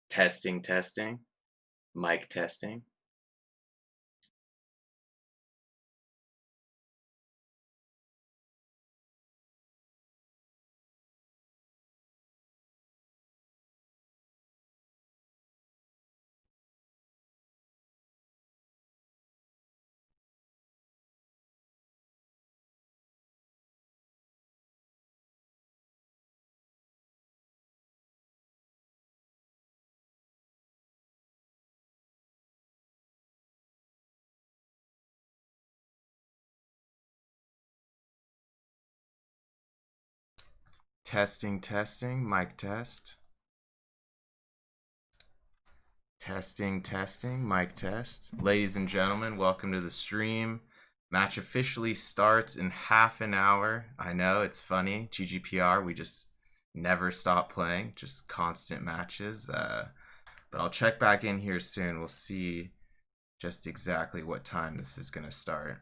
Testing, testing, mic testing. Testing, testing, mic test. Testing, testing, mic test. Ladies and gentlemen, welcome to the stream. Match officially starts in half an hour. I know, it's funny. GGPR, we just never stop playing, just constant matches. But I'll check back in here soon. We'll see just exactly what time this is going to start.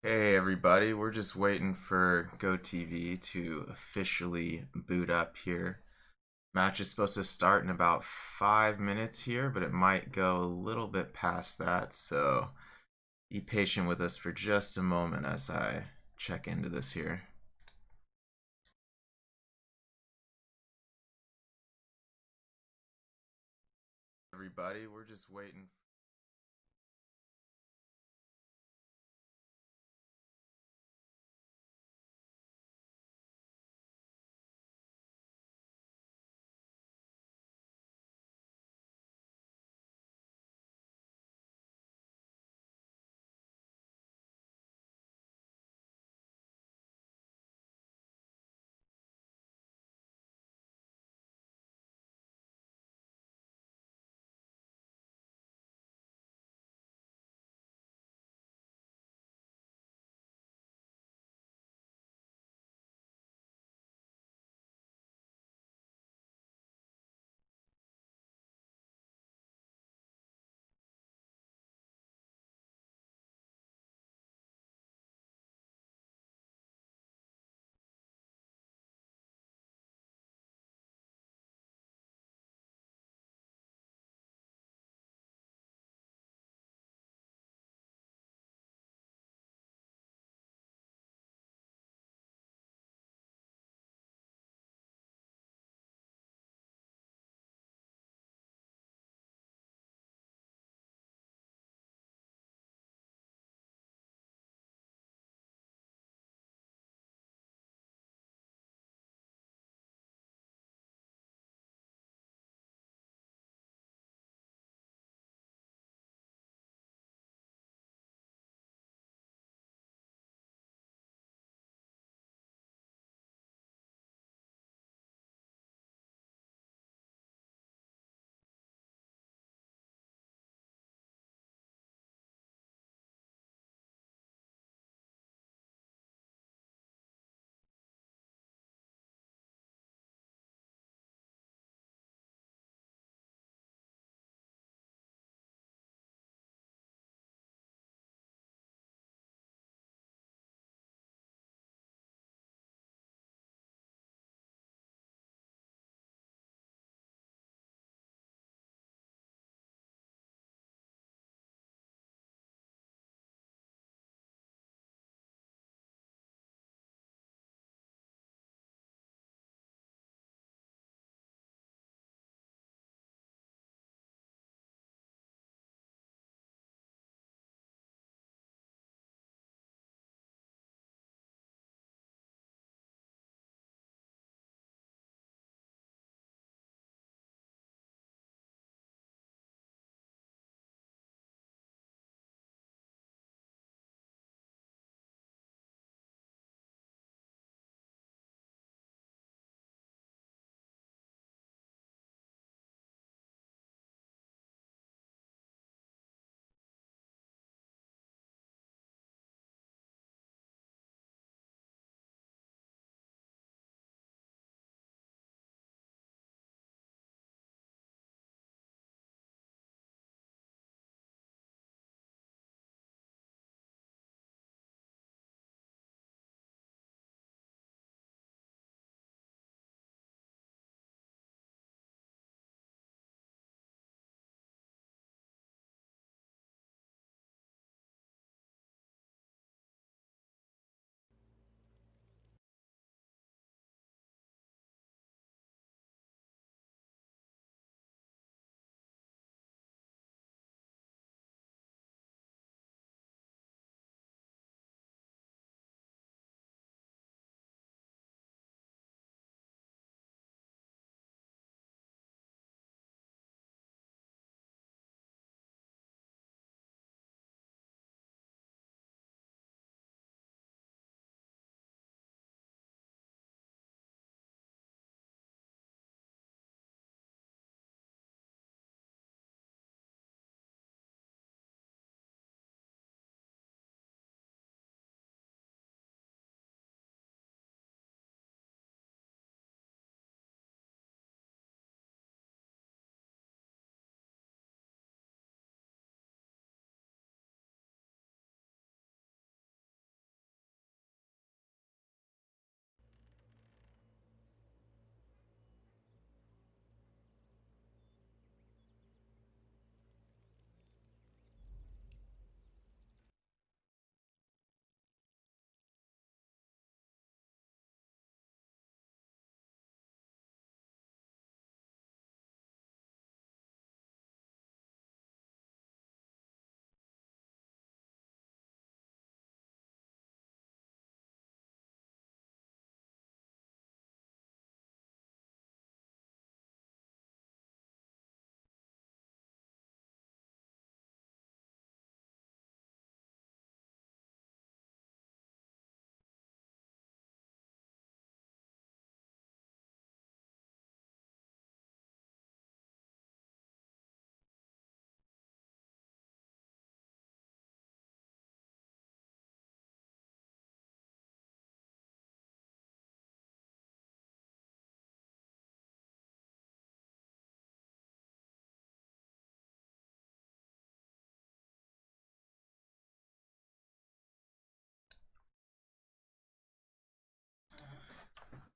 Hey everybody, we're just waiting for GoTV to officially boot up here. Match is supposed to start in about 5 minutes here, but it might go a little bit past that, so be patient with us for just a moment as I check into this here. Everybody, we're just waiting.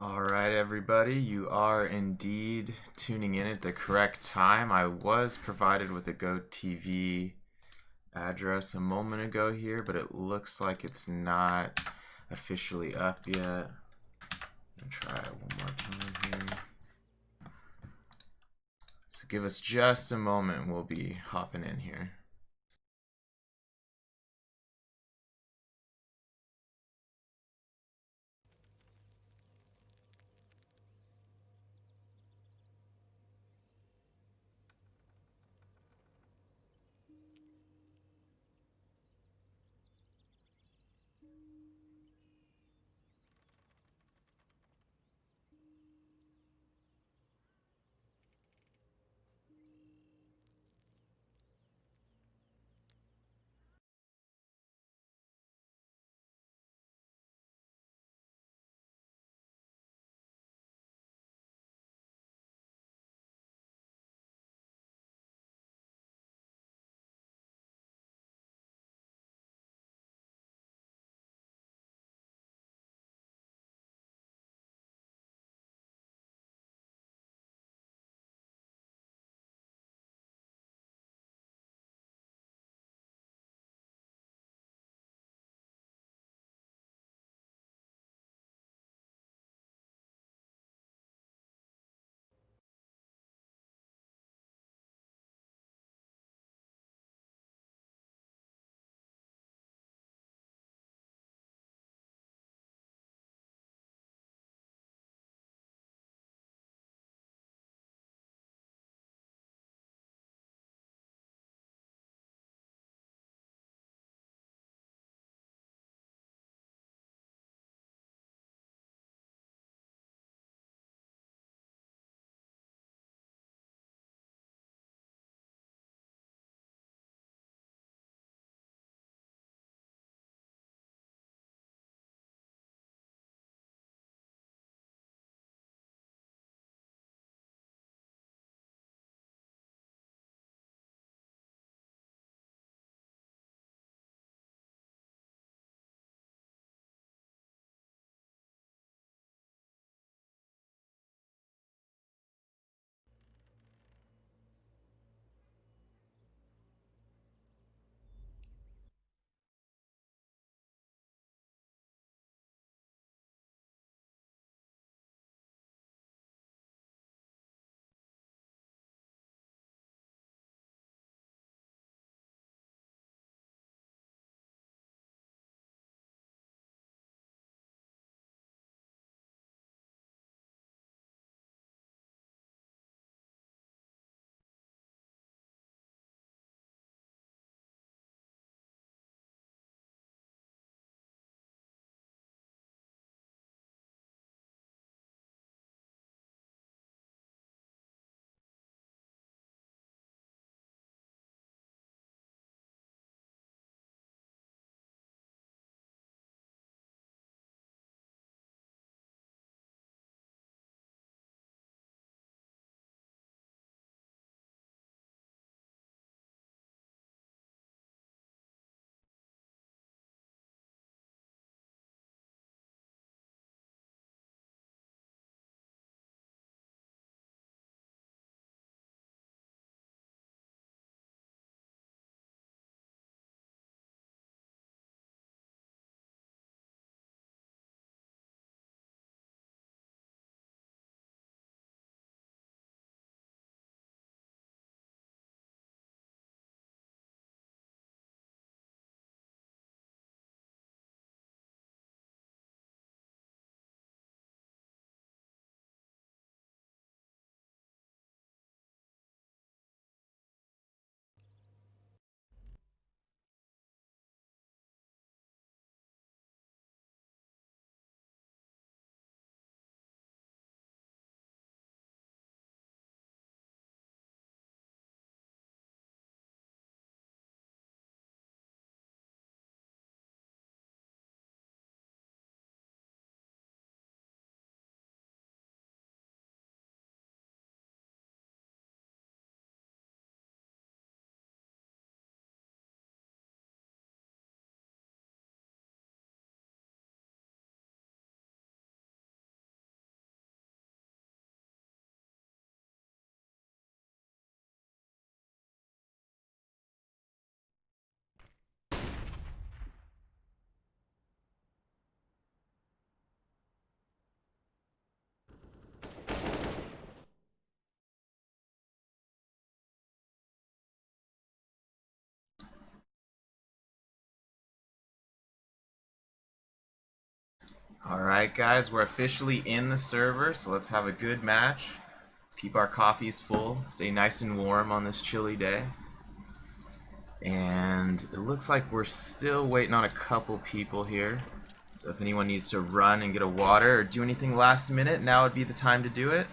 All right, everybody, you are indeed tuning in at the correct time. I was provided with a GoTV address a moment ago here, but it looks like it's not officially up yet. I'm gonna try it one more time here. So give us just a moment, we'll be hopping in here. Alright guys, we're officially in the server, so let's have a good match. Let's keep our coffees full, stay nice and warm on this chilly day. And it looks like we're still waiting on a couple people here. So if anyone needs to run and get a water or do anything last minute, now would be the time to do it.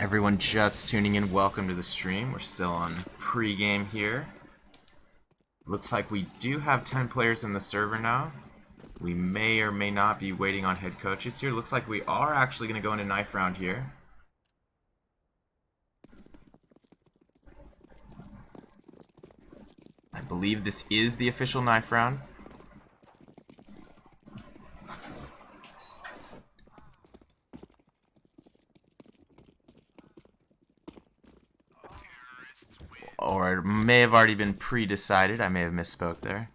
Everyone just tuning in, welcome to the stream. We're still on pre-game here. Looks like we do have 10 players in the server now. We may or may not be waiting on head coaches here. Looks like we are actually going to go into knife round here. I believe this is the official knife round. Or it may have already been pre-decided. I may have misspoke there.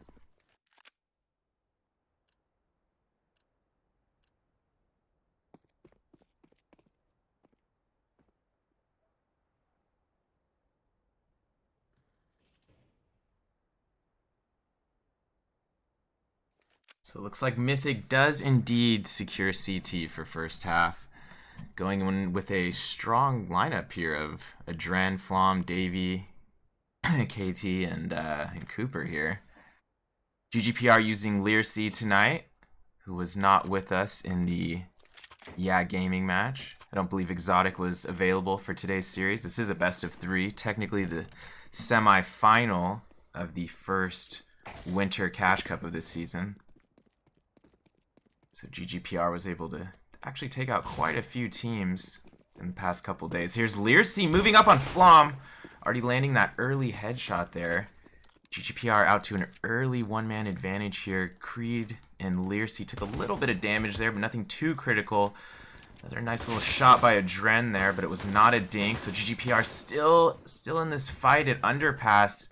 So it looks like Mythic does indeed secure CT for first half. Going in with a strong lineup here of Adren, Flom, Davey, KT, and Cooper here. GGPR using ESEA tonight, who was not with us in the ESEA gaming match. I don't believe Exotic was available for today's series. This is a best of 3, technically the semi-final of the first Winter Cash Cup of this season. So GGPR was able to actually take out quite a few teams in the past couple days. Here's ESEA moving up on Flom, already landing that early headshot there. GGPR out to an early one-man advantage here. Creed and ESEA took a little bit of damage there, but nothing too critical. Another nice little shot by Adren there, but it was not a dink. So GGPR still in this fight at underpass.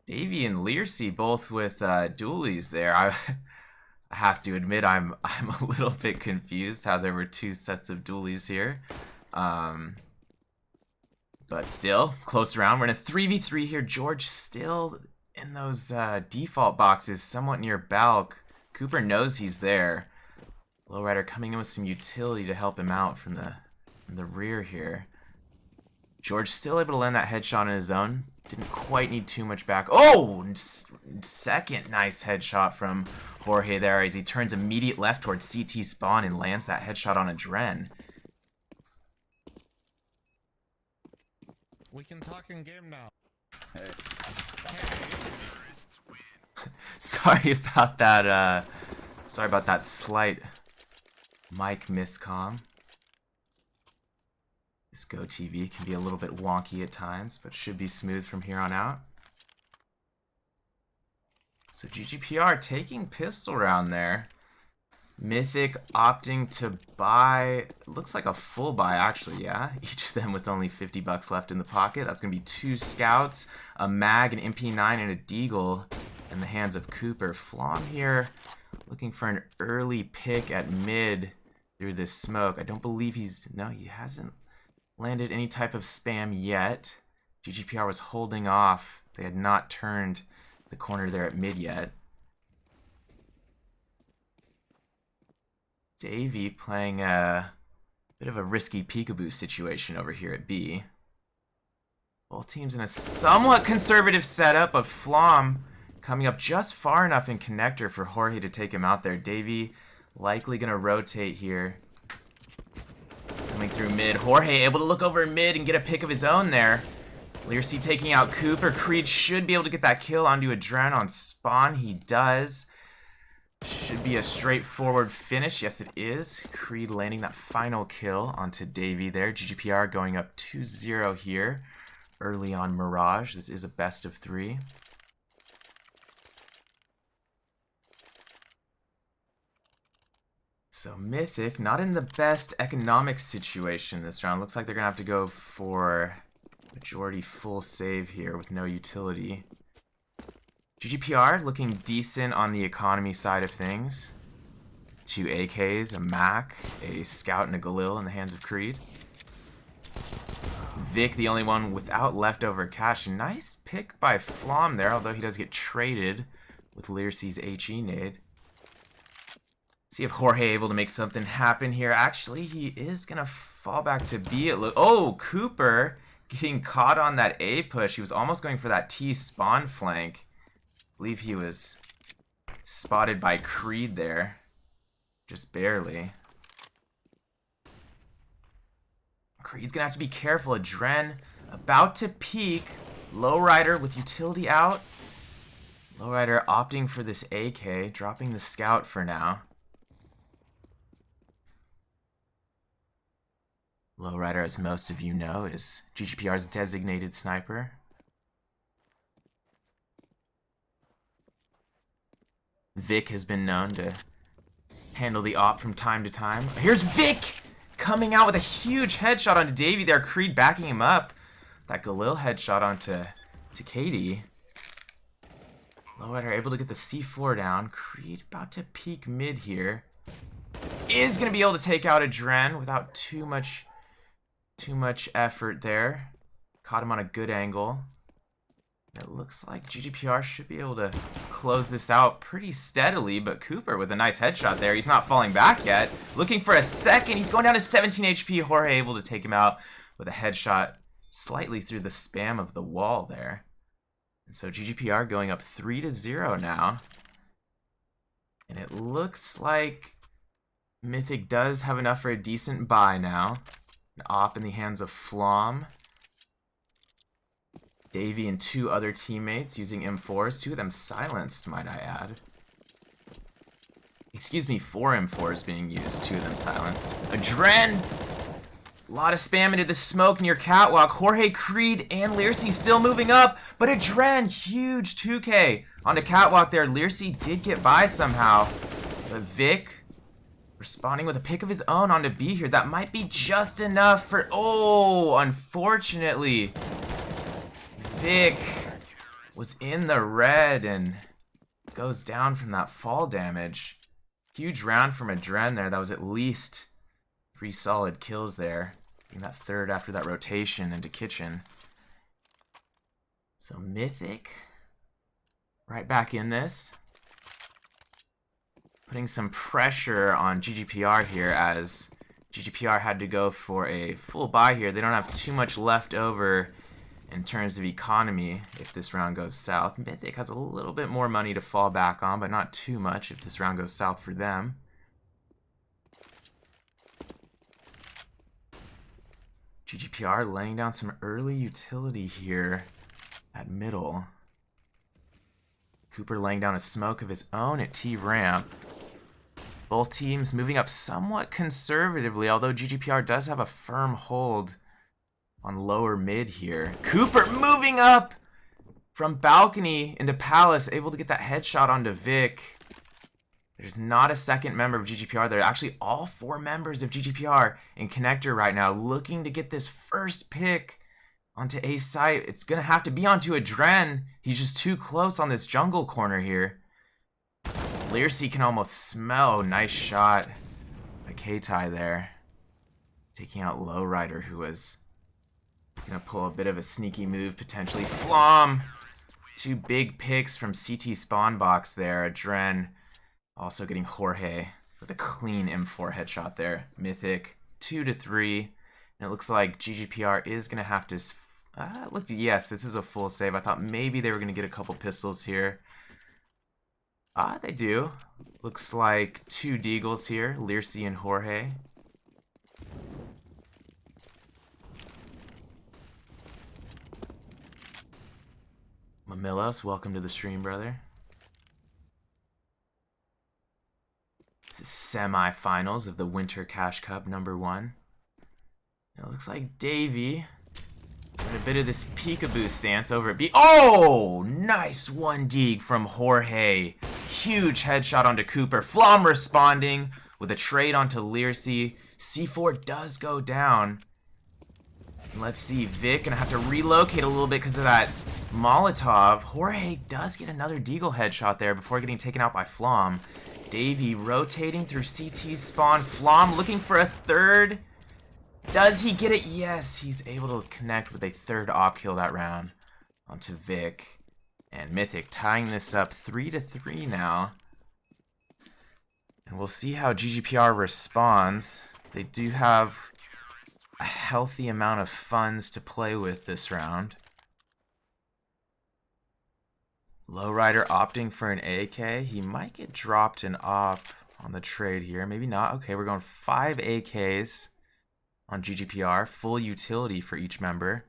Davey and ESEA both with dualies there. I have to admit I'm a little bit confused how there were 2 sets of dualies here. But still, close round. We're in a 3v3 here. George still in those default boxes, somewhat near Balk. Cooper knows he's there. Lowrider coming in with some utility to help him out from the rear here. George still able to land that headshot on his own. Didn't quite need too much back. Oh, second nice headshot from Jorge there as he turns immediate left towards CT spawn and lands that headshot on Adren. We can talk in game now. Hey. Sorry about that. Sorry about that slight mic miscomm. This GoTV can be a little bit wonky at times, but should be smooth from here on out. So GGPR taking pistol round there. Mythic opting to buy, looks like a full buy actually, yeah. Each of them with only 50 bucks left in the pocket. That's going to be 2 scouts, a mag, an MP9, and a deagle in the hands of Cooper. Flom here looking for an early pick at mid through this smoke. I don't believe he hasn't landed any type of spam yet. GGPR was holding off. They had not turned the corner there at mid yet. Davey playing a bit of a risky peekaboo situation over here at B. Both teams in a somewhat conservative setup, but Flom coming up just far enough in connector for Jorge to take him out there. Davey likely going to rotate here. Coming through mid. Jorge able to look over mid and get a pick of his own there. ESEA taking out Cooper. Creed should be able to get that kill onto Adren on spawn. He does. Should be a straightforward finish. Yes, it is. Creed landing that final kill onto Davey there. GGPR going up 2-0 here early on Mirage. This is a best of 3. So Mythic, not in the best economic situation this round. Looks like they're going to have to go for majority full save here with no utility. GGPR looking decent on the economy side of things. 2 AKs, a Mac, a Scout, and a Galil in the hands of Creed. Vic, the only one without leftover cash. Nice pick by Flom there, although he does get traded with ESEA's HE nade. See if Jorge able to make something happen here. Actually, he is going to fall back to B. Oh, Cooper getting caught on that A push. He was almost going for that T spawn flank. I believe he was spotted by Creed there. Just barely. Creed's gonna have to be careful. Adren about to peek. Lowrider with utility out. Lowrider opting for this AK, dropping the scout for now. Lowrider, as most of you know, is GGPR's designated sniper. Vic has been known to handle the op from time to time. Here's Vic coming out with a huge headshot onto Davey there. Creed backing him up. That Galil headshot onto Katie. Lowrider able to get the C4 down. Creed about to peek mid here. Is going to be able to take out Adren without too much effort there. Caught him on a good angle. It looks like GGPR should be able to close this out pretty steadily, but Cooper with a nice headshot there. He's not falling back yet. Looking for a second. He's going down to 17 HP. Jorge able to take him out with a headshot slightly through the spam of the wall there. And so GGPR going up 3-0 now. And it looks like Mythic does have enough for a decent buy now. An op in the hands of Flom. Davey and two other teammates using M4s. Two of them silenced, might I add. Excuse me, 4 M4s being used. Two of them silenced. Adren! A lot of spam into the smoke near Catwalk. Jorge, Creed, and Learcy still moving up. But Adren, huge 2K onto Catwalk there. Learcy did get by somehow. But Vic responding with a pick of his own onto B here. That might be just enough for... Oh, unfortunately, Vic was in the red and goes down from that fall damage. Huge round from Adren there. That was at least 3 solid kills there. Getting that third after that rotation into Kitchen. So Mythic right back in this. Putting some pressure on GGPR here as GGPR had to go for a full buy here. They don't have too much left over in terms of economy if this round goes south. Mythic has a little bit more money to fall back on, but not too much if this round goes south for them. GGPR laying down some early utility here at middle. Cooper laying down a smoke of his own at T-ramp. Both teams moving up somewhat conservatively, although GGPR does have a firm hold on lower mid here. Cooper moving up from balcony into Palace, able to get that headshot onto Vic. There's not a second member of GGPR there. Actually, all 4 members of GGPR in connector right now, looking to get this first pick onto A site. It's going to have to be onto Adren. He's just too close on this jungle corner here. Learcy can almost smell. Nice shot by K-Tai there. Taking out Lowrider, who was going to pull a bit of a sneaky move, potentially. Flom! 2 big picks from CT spawn box there. Adren also getting Jorge with a clean M4 headshot there. Mythic 2-3. And it looks like GGPR is going to have to... yes, this is a full save. I thought maybe they were going to get a couple pistols here. They do. Looks like 2 Deagles here. Learcy and Jorge. Mamilos, welcome to the stream, brother. This is semifinals of the Winter Cash Cup #1. It looks like Davey doing a bit of this peekaboo stance over at B. Oh, nice 1 Deag from Jorge. Huge headshot onto Cooper. Flom responding with a trade onto Learcy. C4 does go down. Let's see, Vic gonna have to relocate a little bit because of that Molotov. Jorge does get another Deagle headshot there before getting taken out by Flom. Davey rotating through CT's spawn. Flom looking for a third. Does he get it? Yes, he's able to connect with a third op kill that round onto Vic. And Mythic tying this up 3-3 now. And we'll see how GGPR responds. They do have a healthy amount of funds to play with this round. Lowrider opting for an AK. He might get dropped an op on the trade here. Maybe not. Okay, we're going 5 AKs on GGPR. Full utility for each member.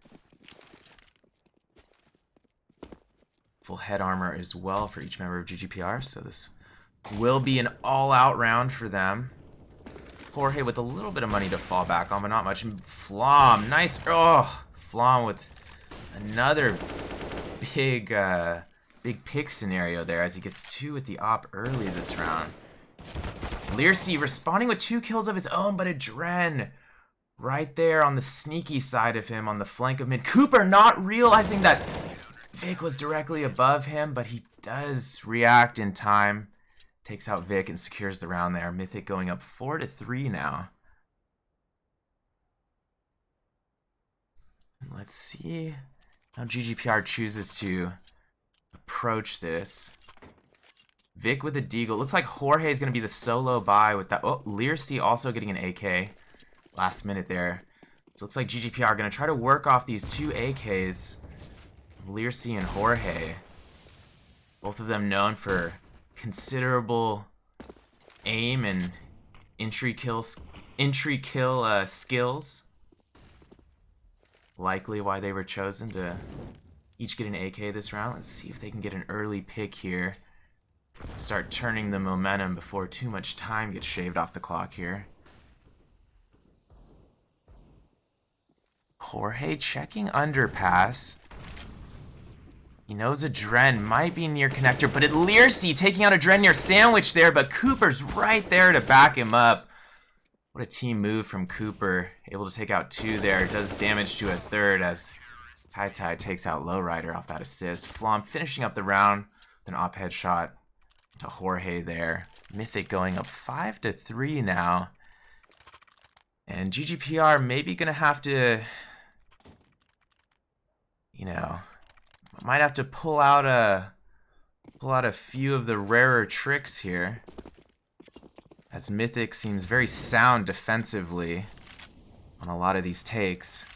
Full head armor as well for each member of GGPR. So this will be an all-out round for them. Jorge with a little bit of money to fall back on, but not much. Flom, nice. Oh, Flom with another big pick scenario there as he gets 2 with the op early this round. ESEA responding with 2 kills of his own, but Adren right there on the sneaky side of him on the flank of mid. Cooper not realizing that Vic was directly above him, but he does react in time. Takes out Vic and secures the round there. Mythic going up 4-3 now. And let's see how GGPR chooses to approach this. Vic with a deagle. Looks like Jorge is going to be the solo buy with that. Oh, ESEA also getting an AK last minute there. So it looks like GGPR are going to try to work off these 2 AKs. ESEA and Jorge. Both of them known for considerable aim and entry kill skills. Likely why they were chosen to each get an AK this round. Let's see if they can get an early pick here. Start turning the momentum before too much time gets shaved off the clock here. Jorge checking underpass. He knows Adren might be near connector, but ESEA taking out Adren near sandwich there, but Cooper's right there to back him up. What a team move from Cooper. Able to take out 2 there. Does damage to a 3rd as Kai takes out Lowrider off that assist. Flom finishing up the round with an op headshot to Jorge there. Mythic going up 5-3 now. And GGPR maybe gonna have to, you know, might have to pull out a few of the rarer tricks here, as Mythic seems very sound defensively on a lot of these takes.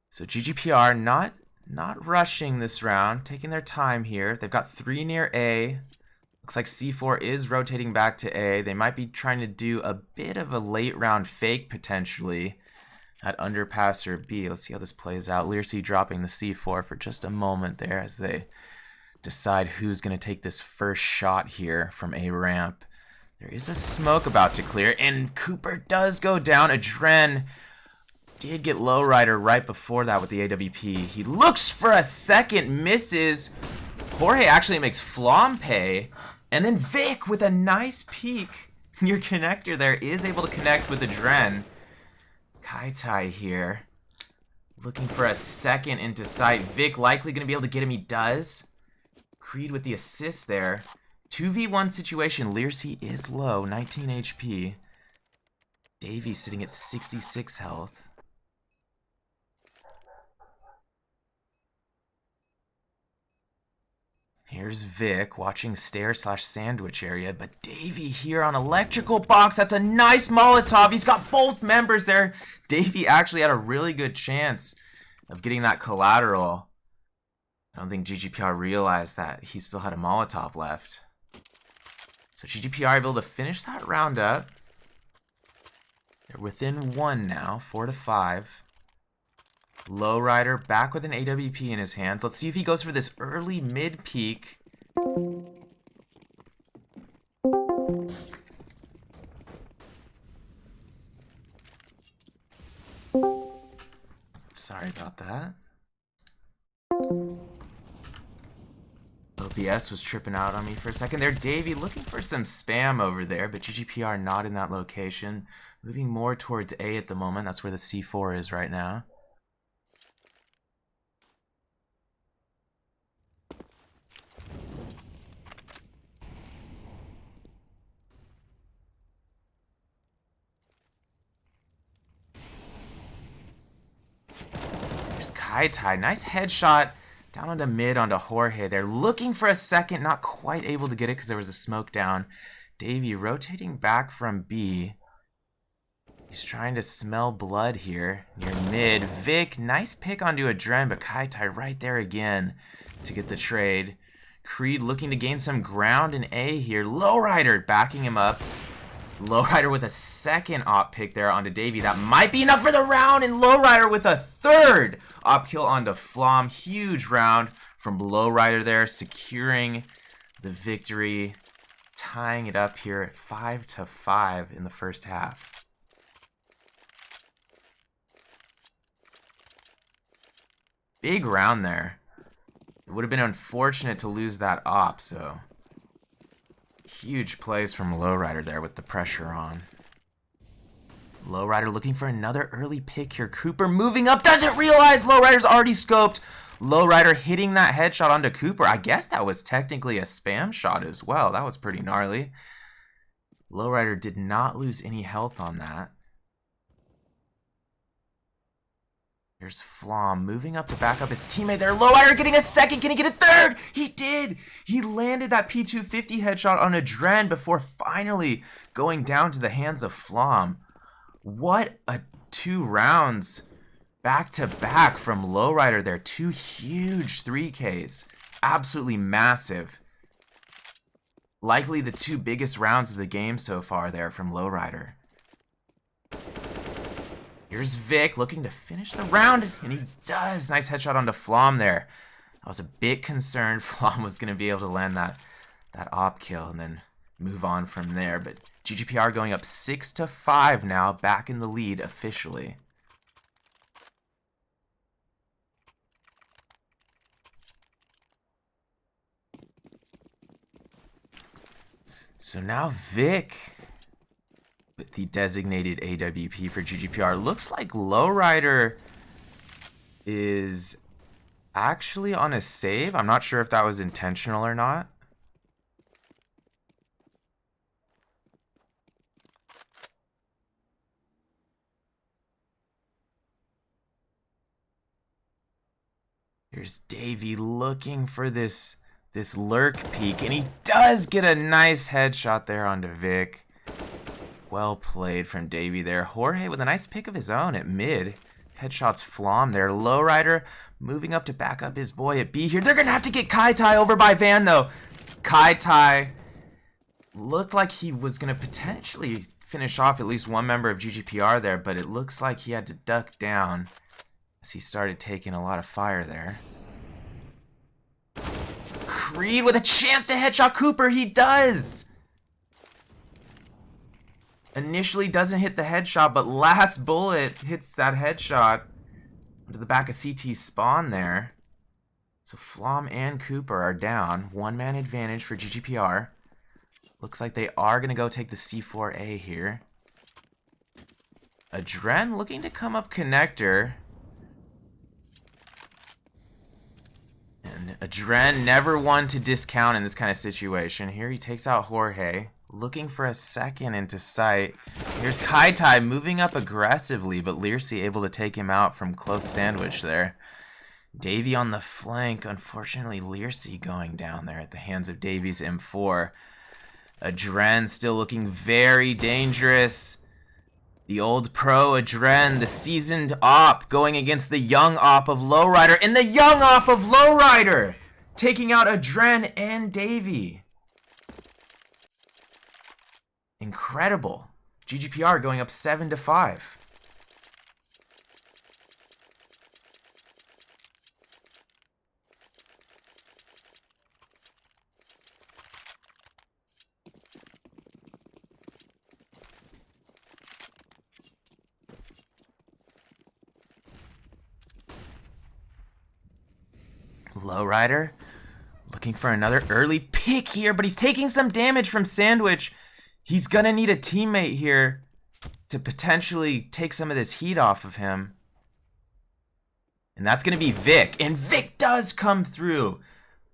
So GGPR not rushing this round, taking their time here. They've got 3 near A. Looks like C4 is rotating back to A. They might be trying to do a bit of a late round fake potentially at underpass or B. Let's see how this plays out. ESEA dropping the C4 for just a moment there as they decide who's going to take this first shot here from A ramp. There is a smoke about to clear, and Cooper does go down. Adren did get Lowrider right before that with the AWP. He looks for a second, misses. Jorge actually makes Flom pay. And then Vic with a nice peek near connector there is able to connect with Adren. Kai here looking for a second into sight. Vic likely going to be able to get him. He does. Creed with the assist there. 2v1 situation. ESEA is low, 19 HP. Davey sitting at 66 health. Here's Vic watching stair/sandwich area, but Davey here on electrical box. That's a nice Molotov. He's got both members there. Davey actually had a really good chance of getting that collateral. I don't think GGPR realized that he still had a Molotov left. So GGPR able to finish that round up. They're within 1 now, 4-5. Lowrider back with an AWP in his hands. Let's see if he goes for this early mid peek. Sorry about that. OBS was tripping out on me for a second there. Davey looking for some spam over there, but GGPR not in that location. Moving more towards A at the moment. That's where the C4 is right now. There's Kai. Nice headshot down onto mid onto Jorge. They're looking for a second, not quite able to get it because there was a smoke down. Davey rotating back from B. He's trying to smell blood here near mid. Vic, nice pick onto Adren, but Kai right there again to get the trade. Creed looking to gain some ground in A here. Lowrider backing him up. Lowrider with a second op pick there onto Davey. That might be enough for the round, and Lowrider with a third op kill onto Flom. Huge round from Lowrider there, securing the victory, tying it up here at 5-5 in the first half. Big round there. It would have been unfortunate to lose that op, so huge plays from Lowrider there with the pressure on. Lowrider looking for another early pick here. Cooper moving up, doesn't realize Lowrider's already scoped. Lowrider hitting that headshot onto Cooper. I guess that was technically a spam shot as well. That was pretty gnarly. Lowrider did not lose any health on that. Here's Flom moving up to back up his teammate there. Lowrider getting a second. Can he get a third? He did. He landed that P250 headshot on a Dren before finally going down to the hands of Flom. What a 2 rounds back to back from Lowrider there. 2 huge 3Ks. Absolutely massive. Likely the 2 biggest rounds of the game so far there from Lowrider. Here's Vic looking to finish the round, and he does. Nice headshot onto Flom there. I was a bit concerned Flom was going to be able to land that op kill and then move on from there. But GGPR going up 6-5 now, back in the lead officially. So now Vic with the designated AWP for GGPR. Looks like Lowrider is actually on a save. I'm not sure if that was intentional or not. Here's Davey looking for this lurk peek, and he does get a nice headshot there onto Vic. Well played from Davey there. Jorge with a nice pick of his own at mid. Headshots Flom there. Lowrider moving up to back up his boy at B here. They're going to have to get Kai Tai over by Van, though. Kai Tai looked like he was going to potentially finish off at least one member of GGPR there, but it looks like he had to duck down as he started taking a lot of fire there. Creed with a chance to headshot Cooper. He does! Initially doesn't hit the headshot, but last bullet hits that headshot into the back of CT's spawn there. So Flom and Cooper are down. 1-man advantage for GGPR. Looks like they are going to go take the C4A here. Adren looking to come up connector. And Adren never one to discount in this kind of situation. Here he takes out Jorge. Looking for a second into sight. Here's Kai Tai moving up aggressively, but Learsey able to take him out from close sandwich there. Davey on the flank. Unfortunately, Learsey going down there at the hands of Davey's M4. Adren still looking very dangerous. The old pro Adren, the seasoned op, going against the young op of Lowrider, and the young op of Lowrider taking out Adren and Davey. Incredible. GGPR going up 7-5. Lowrider looking for another early pick here, but he's taking some damage from Sandwich. He's going to need a teammate here to potentially take some of this heat off of him. And that's going to be Vic. And Vic does come through.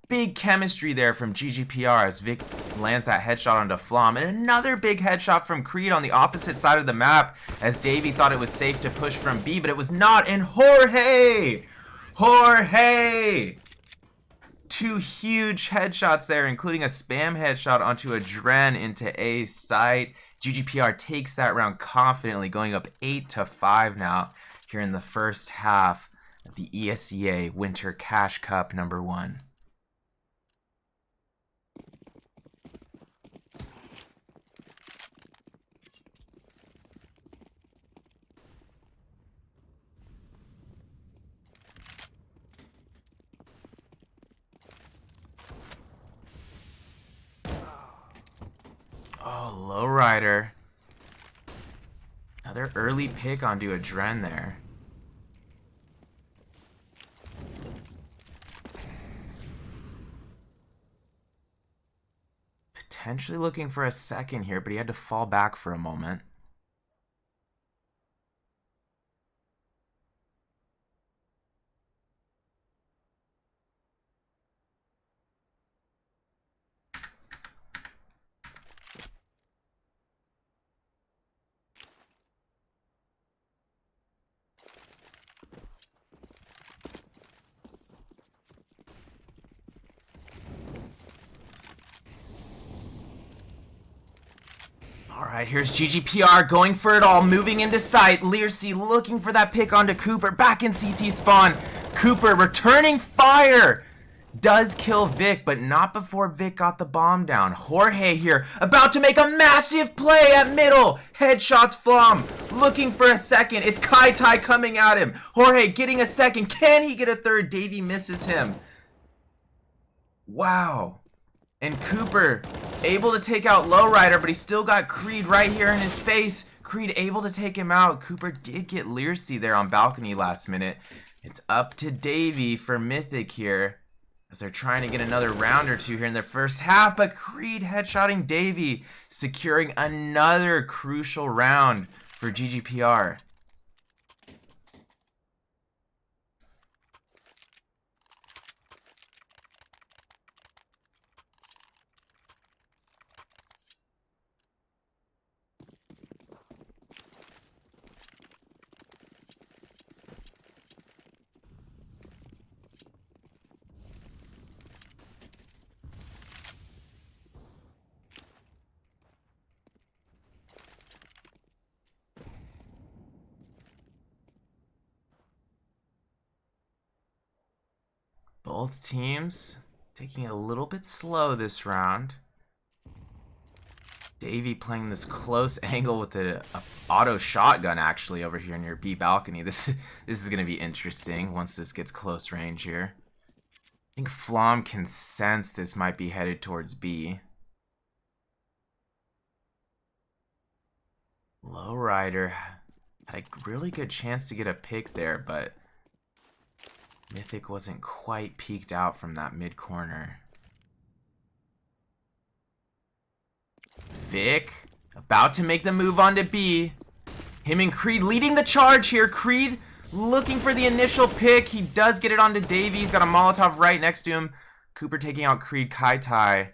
Big chemistry there from GGPR as Vic lands that headshot onto Flom. And another big headshot from Creed on the opposite side of the map as Davey thought it was safe to push from B, but it was not. And Jorge! 2 huge headshots there, including a spam headshot onto a Dren into A site. GGPR takes that round confidently, going up 8-5 now here in the first half of the ESEA Winter Cash Cup #1. Oh, lowrider. Another early pick onto a Dren there. Potentially looking for a second here, but he had to fall back for a moment. Alright, here's GGPR going for it all, moving into sight. Learsea looking for that pick onto Cooper, back in CT spawn. Cooper returning fire! Does kill Vic, but not before Vic got the bomb down. Jorge here, about to make a massive play at middle. Headshots Flom, looking for a second. It's Kai Tai coming at him. Jorge getting a second. Can he get a third? Davey misses him. Wow. And Cooper able to take out Lowrider, but he still got Creed right here in his face. Creed able to take him out. Cooper did get Learsea there on balcony last minute. It's up to Davey for Mythic here, as they're trying to get another round or two here in their first half, but Creed headshotting Davey, securing another crucial round for GGPR. Both teams taking it a little bit slow this round. Davey playing this close angle with a auto shotgun actually over here near B balcony. This is going to be interesting once this gets close range here. I think Flom can sense this might be headed towards B. Lowrider had a really good chance to get a pick there, but Mythic wasn't quite peeked out from that mid corner. Vic about to make the move on to B. Him and Creed leading the charge here. Creed looking for the initial pick. He does get it onto Davey. He's got a Molotov right next to him. Cooper taking out Creed. Kai Tai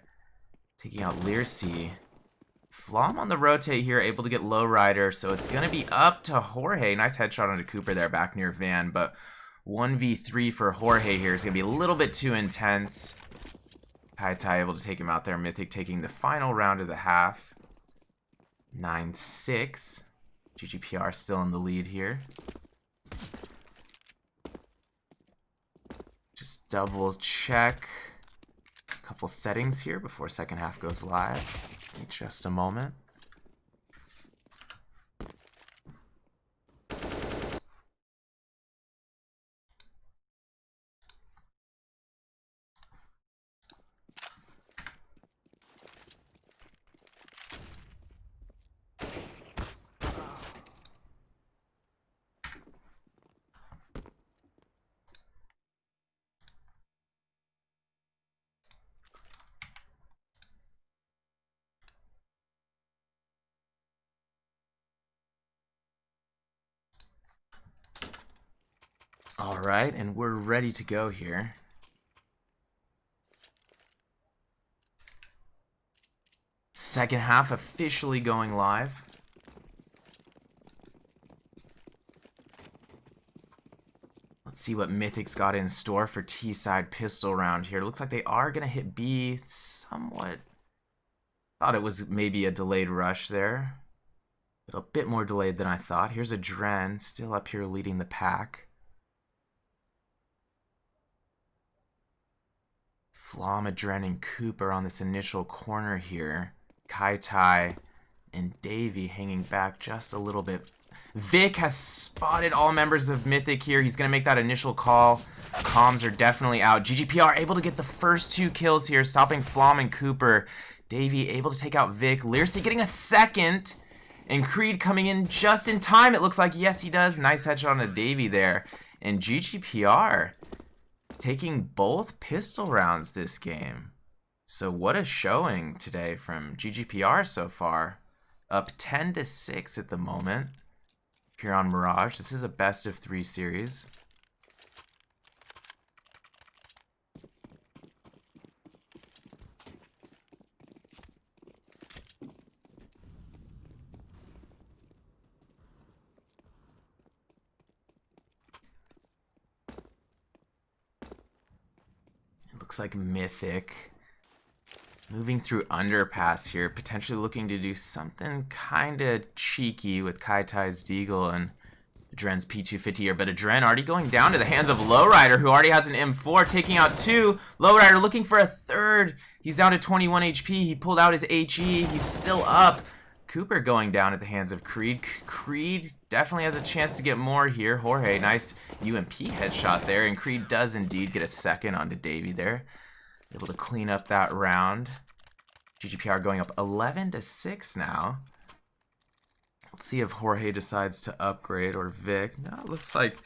taking out Learsea. Flom on the rotate here, able to get Lowrider, so it's going to be up to Jorge. Nice headshot onto Cooper there back near Van, but 1v3 for Jorge here is going to be a little bit too intense. Kai Tai able to take him out there. Mythic taking the final round of the half. 9-6. GGPR still in the lead here. Just double check a couple settings here before second half goes live. In just a moment. All right, and we're ready to go here. Second half officially going live. Let's see what Mythic's got in store for T-side pistol round here. Looks like they are going to hit B somewhat. Thought it was maybe a delayed rush there. But a bit more delayed than I thought. Here's a Dren still up here leading the pack. Flom, Dren, and Cooper on this initial corner here. Kai Tai and Davey hanging back just a little bit. Vic has spotted all members of Mythic here. He's going to make that initial call. Comms are definitely out. GGPR able to get the first two kills here, stopping Flom and Cooper. Davey able to take out Vic. Learcy getting a second. And Creed coming in just in time, it looks like. Yes, he does. Nice headshot on a Davey there. And GGPR taking both pistol rounds this game. So what a showing today from GGPR so far. Up 10-6 at the moment. Here on Mirage. This is a best of 3 series. Looks like Mythic moving through underpass here, potentially looking to do something kind of cheeky with Kaitai's Deagle and Adren's P250 here, but Adren already going down to the hands of Lowrider, who already has an M4, taking out 2. Lowrider looking for a third. He's down to 21 HP. He pulled out his HE. He's still up. Cooper going down at the hands of Creed. Creed definitely has a chance to get more here. Jorge, nice UMP headshot there, and Creed does indeed get a second onto Davey there. Able to clean up that round. GGPR going up 11-6 now. Let's see if Jorge decides to upgrade or Vic. No, it looks like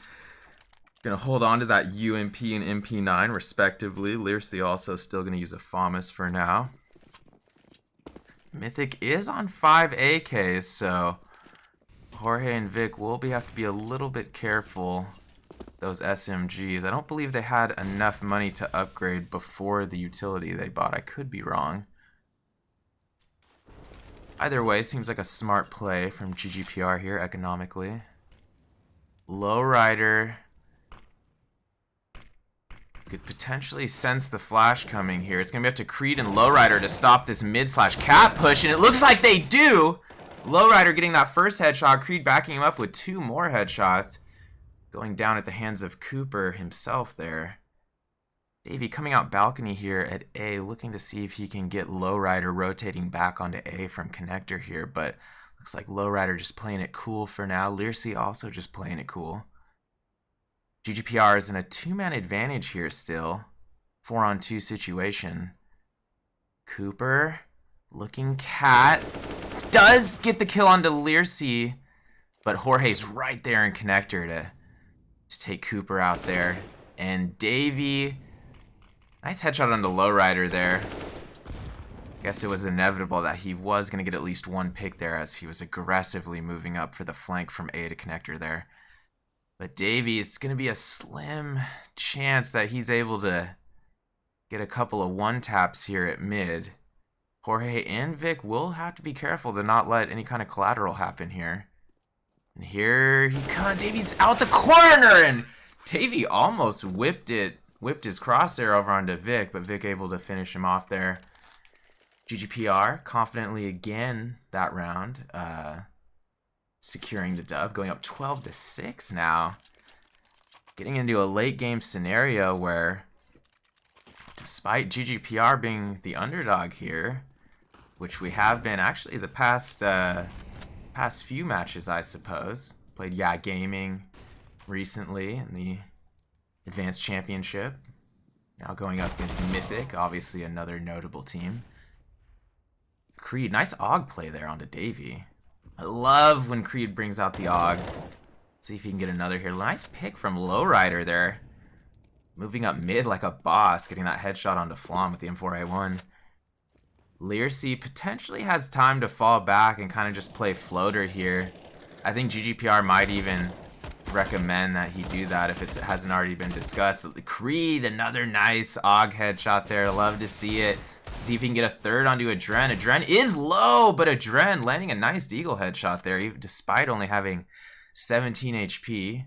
gonna hold on to that UMP and MP9 respectively. Learcy also still gonna use a FAMAS for now. Mythic is on 5 AKs, so Jorge and Vic will have to be a little bit careful. Those SMGs. I don't believe they had enough money to upgrade before the utility they bought. I could be wrong. Either way, seems like a smart play from GGPR here economically. Lowrider could potentially sense the flash coming here. It's going to be up to Creed and Lowrider to stop this mid/cap push, and it looks like they do! Lowrider getting that first headshot, Creed backing him up with 2 more headshots. Going down at the hands of Cooper himself there. Davey coming out balcony here at A, looking to see if he can get Lowrider rotating back onto A from connector here, but looks like Lowrider just playing it cool for now. Learcy also just playing it cool. GGPR is in a 2-man advantage here still. 4-on-2 situation. Cooper looking cat. Does get the kill onto Learcy, but Jorge's right there in connector to take Cooper out there. And Davey, nice headshot onto Lowrider there. Guess it was inevitable that he was going to get at least 1 pick there as he was aggressively moving up for the flank from A to connector there. But Davey, it's going to be a slim chance that he's able to get a couple of 1-taps here at mid. Jorge and Vic will have to be careful to not let any kind of collateral happen here. And here he comes. Davey's out the corner, and Davey almost whipped his crosshair over onto Vic, but Vic able to finish him off there. GGPR confidently again that round, securing the dub, going up 12-6 now. Getting into a late game scenario where, despite GGPR being the underdog here, which we have been actually the past few matches, I suppose. Played Yeah Gaming recently in the Advanced Championship. Now going up against Mythic, obviously another notable team. Creed, nice AUG play there onto Davey. I love when Creed brings out the AUG. Let's see if he can get another here. Nice pick from Lowrider there. Moving up mid like a boss, getting that headshot onto Flom with the M4A1. Learcy potentially has time to fall back and kind of just play floater here. I think GGPR might even recommend that he do that if it hasn't already been discussed. Creed, another nice AUG headshot there. Love to see it. See if he can get a third onto Adren. Adren is low, but Adren landing a nice Deagle headshot there, even despite only having 17 HP.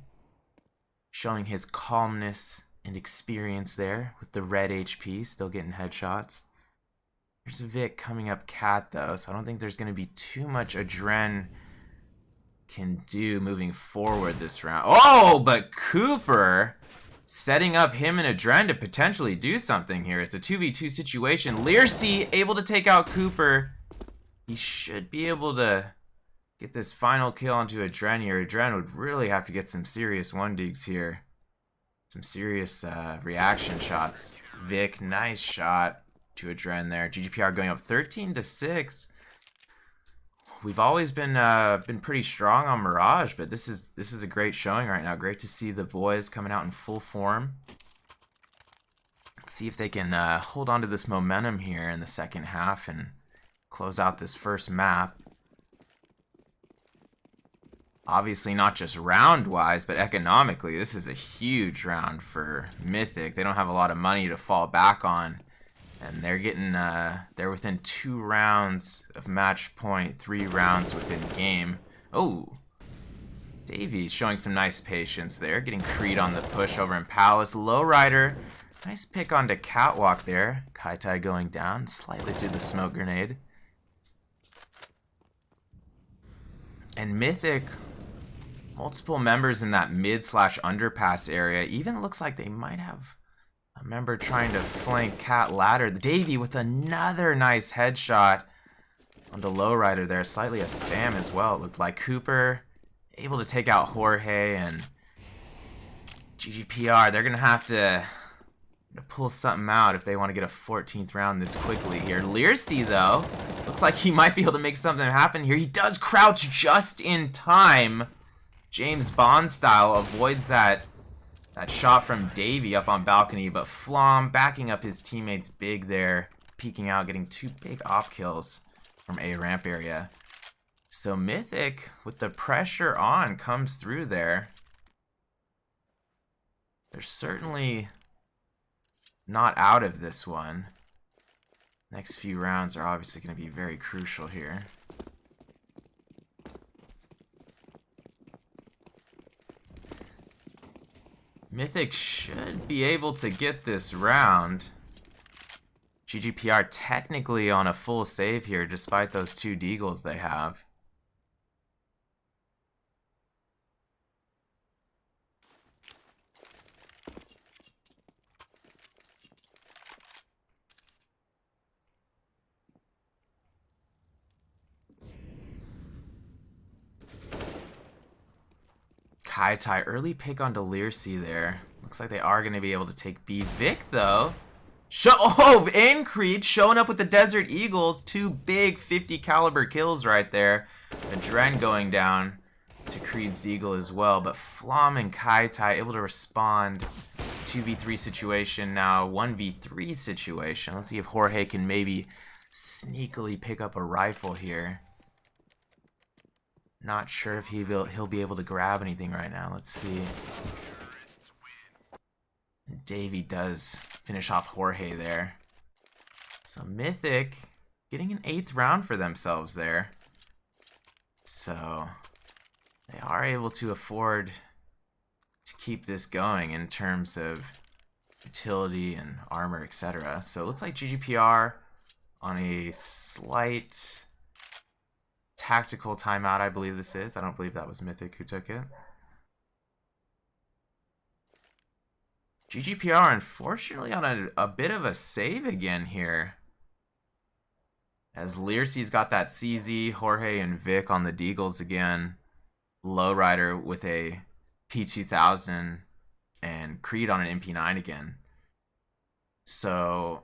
Showing his calmness and experience there with the red HP, still getting headshots. There's Vic coming up cat though, so I don't think there's going to be too much Adren can do moving forward this round. Oh, but Cooper setting up him and Adren to potentially do something here. It's a 2v2 situation. Learcy able to take out Cooper. He should be able to get this final kill onto Adren here. Adren would really have to get some serious 1-digs here. Some serious reaction shots. Vic, nice shot. to Adren there. GGPR going up 13-6. We've always been pretty strong on Mirage, but this is a great showing right now. Great to see the boys coming out in full form. Let's see if they can hold on to this momentum here in the second half and close out this first map. Obviously not just round-wise, but economically, this is a huge round for Mythic. They don't have a lot of money to fall back on. And they're getting, they're within 2 rounds of match point, 3 rounds within game. Oh, Davies showing some nice patience there, getting Creed on the push over in Palace. Lowrider, nice pick onto Catwalk there. Kaitai going down slightly through the smoke grenade. And Mythic, multiple members in that mid/underpass area. Even looks like they might have a member trying to flank Cat Ladder. Davey with another nice headshot on the lowrider there. Slightly a spam as well, it looked like. Cooper able to take out Jorge, and GGPR, they're going to have to pull something out if they want to get a 14th round this quickly here. Learsea, though, looks like he might be able to make something happen here. He does crouch just in time. James Bond style avoids that shot from Davey up on balcony, but Flom backing up his teammates big there, peeking out, getting 2 big op kills from A ramp area. So Mythic, with the pressure on, comes through there. They're certainly not out of this one. Next few rounds are obviously going to be very crucial here. Mythic should be able to get this round. GGPR technically on a full save here, despite those 2 deagles they have. Kaitai, early pick on Delircy there. Looks like they are going to be able to take B. Vic, though. And Creed showing up with the Desert Eagles. 2 big 50 caliber kills right there. Adren going down to Creed's Eagle as well. But Flom and Kaitai able to respond. 2v3 situation now. 1v3 situation. Let's see if Jorge can maybe sneakily pick up a rifle here. Not sure if he'll be able to grab anything right now. Let's see. Davey does finish off Jorge there. So Mythic getting an 8th round for themselves there. So they are able to afford to keep this going in terms of utility and armor, etc. So it looks like GGPR on a slight tactical timeout, I believe this is. I don't believe that was Mythic who took it. GGPR, unfortunately, on a bit of a save again here. As Learsey's got that CZ, Jorge and Vic on the Deagles again. Lowrider with a P2000 and Creed on an MP9 again. So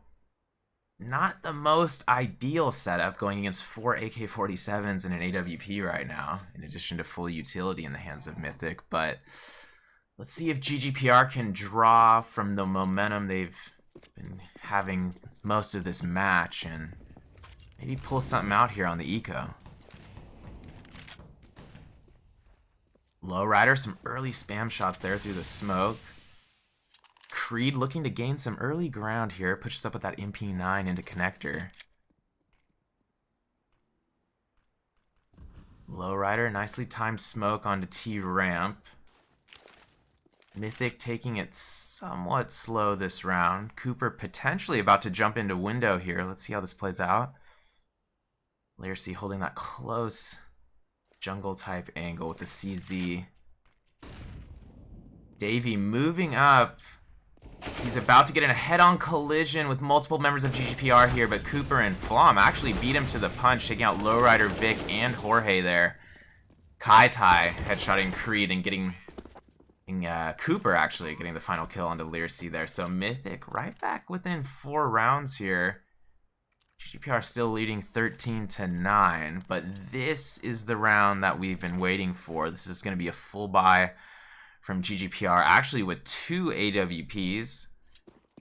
not the most ideal setup going against 4 AK-47s and an AWP right now, in addition to full utility in the hands of Mythic. But let's see if GGPR can draw from the momentum they've been having most of this match and maybe pull something out here on the eco. Lowrider, some early spam shots there through the smoke. Creed looking to gain some early ground here. Pushes up with that MP9 into connector. Lowrider, nicely timed smoke onto T ramp. Mythic taking it somewhat slow this round. Cooper potentially about to jump into window here. Let's see how this plays out. Learsey holding that close jungle type angle with the CZ. Davey moving up. He's about to get in a head-on collision with multiple members of GGPR here, but Cooper and Flom actually beat him to the punch, taking out Lowrider, Vic, and Jorge there. Kaitai headshotting Creed and getting Cooper actually getting the final kill onto Learsey there. So Mythic right back within 4 rounds here. GGPR still leading 13-9, but this is the round that we've been waiting for. This is going to be a full buy from GGPR, actually with 2 AWPs.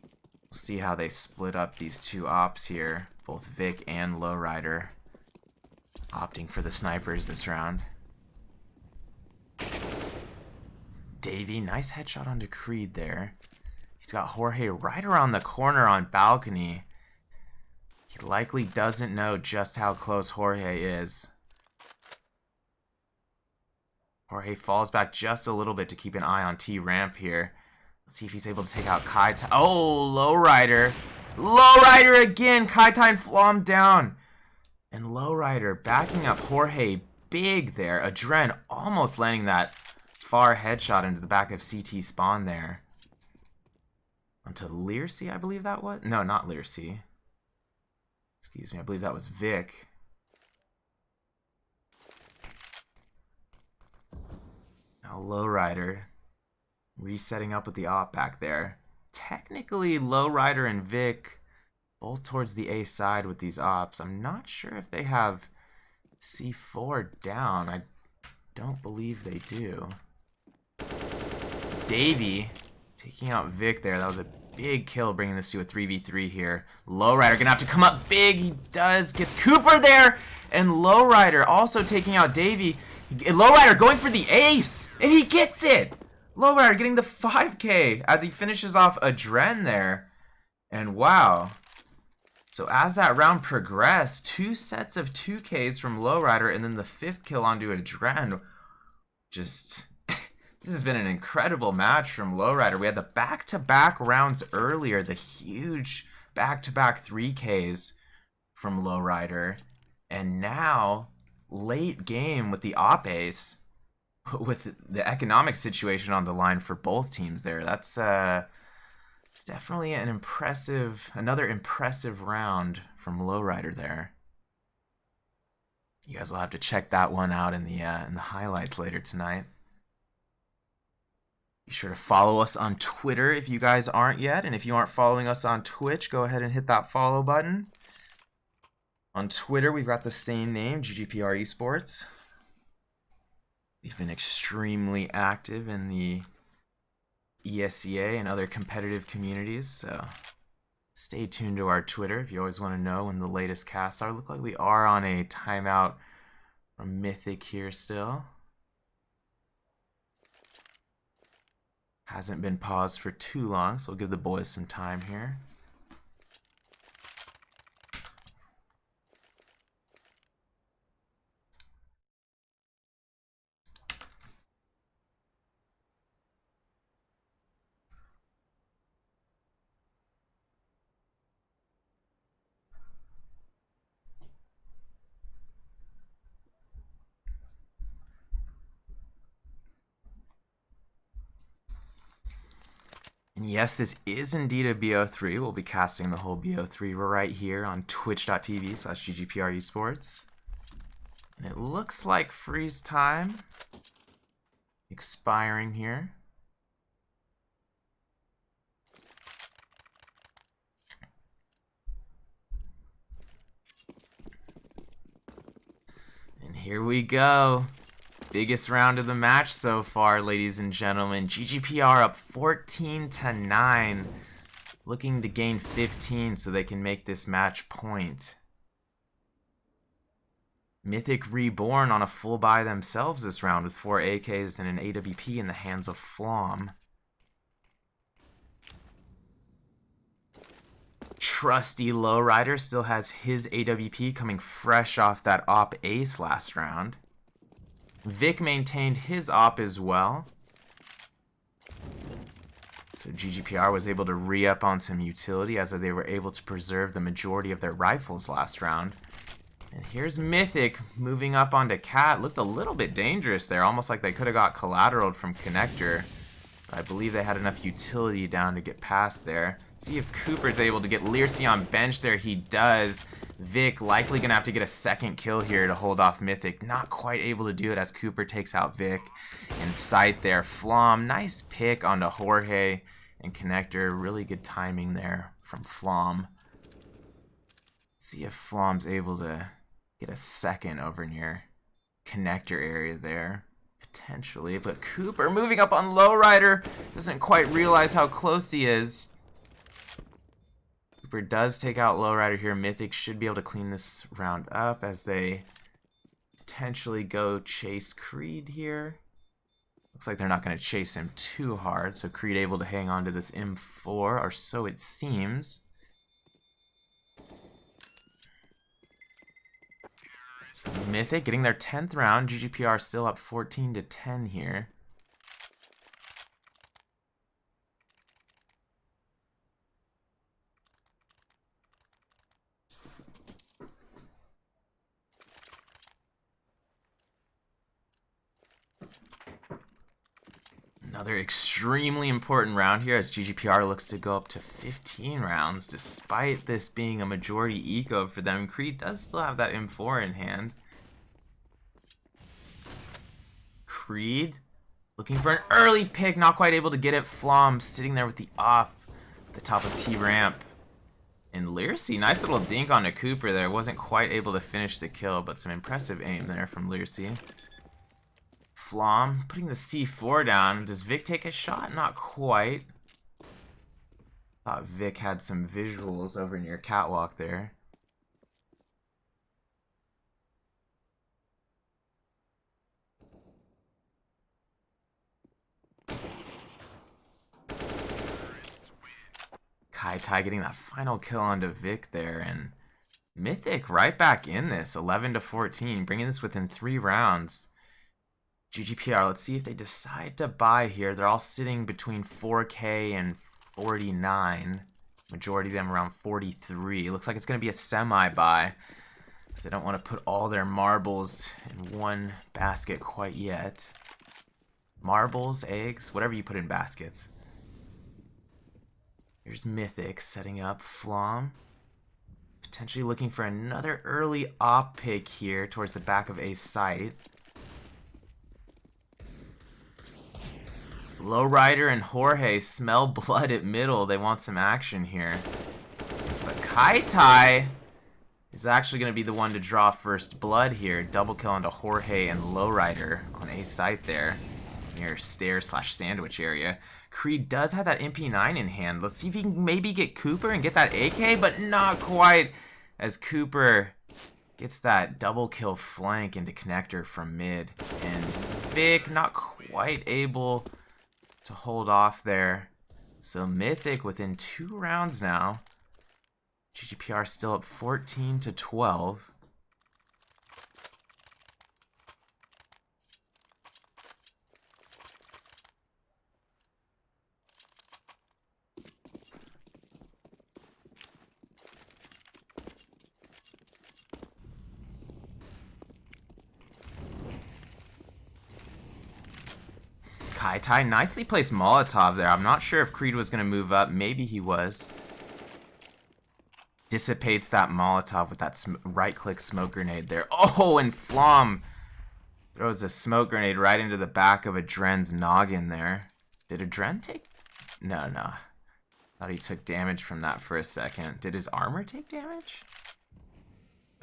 We'll see how they split up these two ops here. Both Vic and Lowrider opting for the snipers this round. Davey, nice headshot onto Creed there. He's got Jorge right around the corner on balcony. He likely doesn't know just how close Jorge is. Jorge falls back just a little bit to keep an eye on T-Ramp here. Let's see if he's able to take out Kai. Oh, Lowrider. Lowrider again. Kai and Flom down. And Lowrider backing up Jorge big there. Adren almost landing that far headshot into the back of CT spawn there. Onto Learsea, I believe that was? No, not Learsea. Excuse me, I believe that was Vic. Now Lowrider resetting up with the op back there. Technically, Lowrider and Vic both towards the A side with these ops. I'm not sure if they have C4 down. I don't believe they do. Davey taking out Vic there. That was a big kill, bringing this to a 3v3 here. Lowrider gonna have to come up big. He does. Gets Cooper there. And Lowrider also taking out Davey. Lowrider going for the ace. And he gets it. Lowrider getting the 5k as he finishes off Adren there. And wow. So as that round progressed, 2 sets of 2Ks from Lowrider and then the 5th kill onto Adren. Just, this has been an incredible match from Lowrider. We had the back-to-back rounds earlier, the huge back-to-back 3Ks from Lowrider. And now, late game with the op ace, with the economic situation on the line for both teams there. That's it's definitely an another impressive round from Lowrider there. You guys will have to check that one out in the highlights later tonight. Be sure to follow us on Twitter if you guys aren't yet, and if you aren't following us on Twitch, go ahead and hit that follow button. On Twitter, we've got the same name, GGPR Esports. We've been extremely active in the ESEA and other competitive communities, so stay tuned to our Twitter if you always want to know when the latest casts are. Look like we are on a timeout from Mythic here still. Hasn't been paused for too long, so we'll give the boys some time here. And yes, this is indeed a BO3. We'll be casting the whole BO3 right here on twitch.tv/GGPR Esports. And it looks like freeze time expiring here. And here we go. Biggest round of the match so far, ladies and gentlemen. GGPR up 14-9, looking to gain 15 so they can make this match point. Mythic Reborn on a full buy themselves this round with 4 AKs and an AWP in the hands of Flom. Trusty Lowrider still has his AWP coming fresh off that op ace last round. Vic maintained his op as well. So GGPR was able to re-up on some utility as they were able to preserve the majority of their rifles last round. And here's Mythic moving up onto Cat. Looked a little bit dangerous there, almost like they could have got collateraled from Connector. But I believe they had enough utility down to get past there. See if Cooper's able to get Learsea on bench there. He does. Vic likely going to have to get a second kill here to hold off Mythic. Not quite able to do it as Cooper takes out Vic. In sight there. Flom, nice pick onto Jorge and Connector. Really good timing there from Flom. see if Flom's able to get a second over near connector area there. Potentially, but Cooper moving up on Lowrider. Doesn't quite realize how close he is. Cooper does take out Lowrider here. Mythic should be able to clean this round up as they potentially go chase Creed here. Looks like they're not going to chase him too hard, so Creed able to hang on to this M4, or so it seems. So Mythic getting their 10th round. GGPR still up 14-10 here. Another extremely important round here as GGPR looks to go up to 15 rounds despite this being a majority eco for them. Creed does still have that M4 in hand. Creed looking for an early pick, not quite able to get it. Flom sitting there with the op at the top of T ramp. And Lyrcy, nice little dink onto Cooper there. Wasn't quite able to finish the kill, but some impressive aim there from Lyrcy. Flom putting the C4 down. Does Vic take a shot? Not quite. Thought Vic had some visuals over near Catwalk there. Kai Tai getting that final kill onto Vic there, and Mythic right back in this, 11-14, bringing this within 3 rounds. GGPR, let's see if they decide to buy here. They're all sitting between 4K and 49. Majority of them around 43. Looks like it's going to be a semi-buy, because they don't want to put all their marbles in one basket quite yet. Marbles, eggs, whatever you put in baskets. Here's Mythic setting up Flom. Potentially looking for another early op pick here towards the back of A site. Lowrider and Jorge smell blood at middle. They want some action here. But Kai Tai is actually going to be the one to draw first blood here. Double kill onto Jorge and Lowrider on A site there. Near stair/sandwich area. Creed does have that MP9 in hand. Let's see if he can maybe get Cooper and get that AK, but not quite, as Cooper gets that double kill flank into connector from mid. And Vic not quite able to hold off there. So Mythic within 2 rounds now. GGPR still up 14-12. Kai Tai nicely placed Molotov there. I'm not sure if Creed was going to move up. Maybe he was. Dissipates that Molotov with that right-click smoke grenade there. Oh, and Flom throws a smoke grenade right into the back of Adren's noggin there. Did Adren take? No. Thought he took damage from that for a second. Did his armor take damage?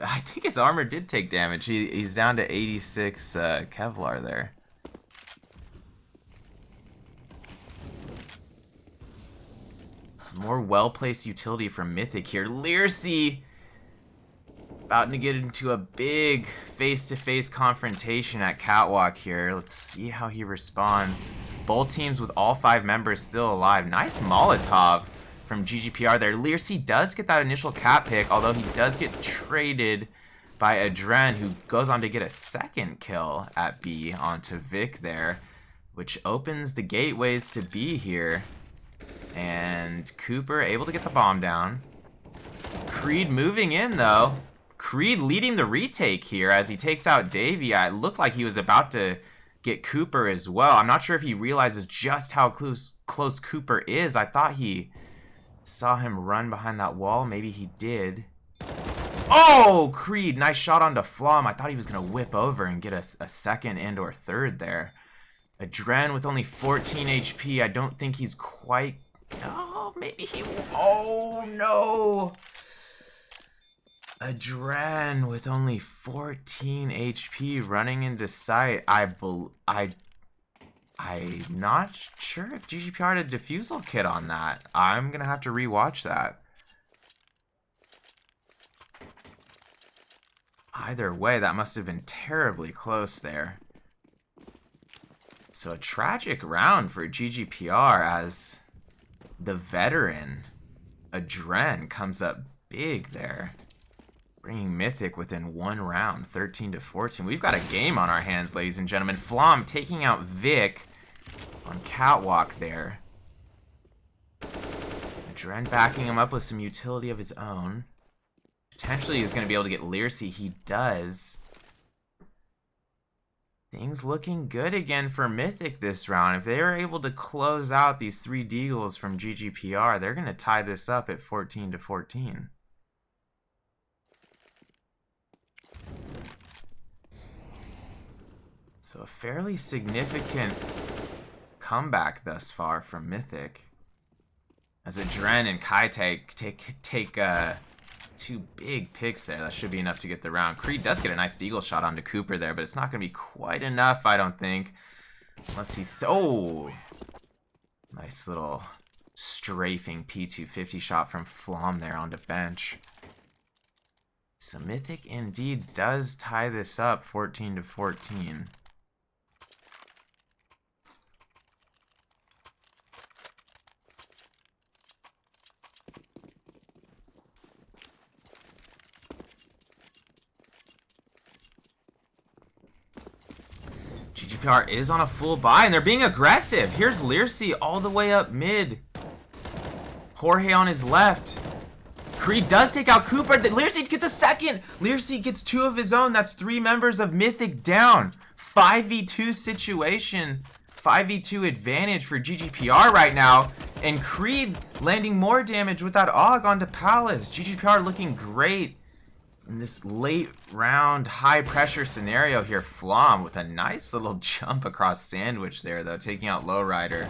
I think his armor did take damage. He's down to 86 Kevlar there. Some more well-placed utility from Mythic here. Lyrcy about to get into a big face-to-face confrontation at Catwalk here. Let's see how he responds. Both teams with all 5 members still alive. Nice Molotov from GGPR there. Lyrcy does get that initial cap pick, although he does get traded by Adren, who goes on to get a second kill at B onto Vic there, which opens the gateways to B here. And Cooper able to get the bomb down. Creed moving in though. Creed leading the retake here as he takes out Davey. It looked like he was about to get Cooper as well. I'm not sure if he realizes just how close Cooper is. I thought he saw him run behind that wall. Maybe he did. Oh, Creed, nice shot onto Flom. I thought he was going to whip over and get a second and or third there. Adren with only 14 HP. I don't think he's quite... Oh, maybe he... Oh, no! A Dren with only 14 HP running into sight. I'm not sure if GGPR had a defusal kit on that. I'm gonna have to rewatch that. Either way, that must have been terribly close there. So a tragic round for GGPR as the veteran, Adren, comes up big there. Bringing Mythic within one round, 13-14. We've got a game on our hands, ladies and gentlemen. Flom taking out Vic on Catwalk there. Adren backing him up with some utility of his own. Potentially he's going to be able to get Leersey. He does. Things looking good again for Mythic this round. If they are able to close out these 3 Deagles from GGPR, they're going to tie this up at 14-14. So a fairly significant comeback thus far from Mythic. As Adren and Kai take 2 big picks there. That should be enough to get the round. Creed does get a nice deagle shot onto Cooper there, but it's not going to be quite enough, I don't think. Unless he's... Oh! Nice little strafing P250 shot from Flom there onto bench. So Mythic indeed does tie this up 14-14. GGPR is on a full buy, and they're being aggressive. Here's Leersey all the way up mid. Jorge on his left. Creed does take out Cooper. Leersey gets a second. Leersey gets 2 of his own. That's 3 members of Mythic down. 5v2 situation. 5v2 advantage for GGPR right now. And Creed landing more damage with that AUG onto Palace. GGPR looking great in this late round high pressure scenario here. Flom with a nice little jump across Sandwich there though, taking out Lowrider.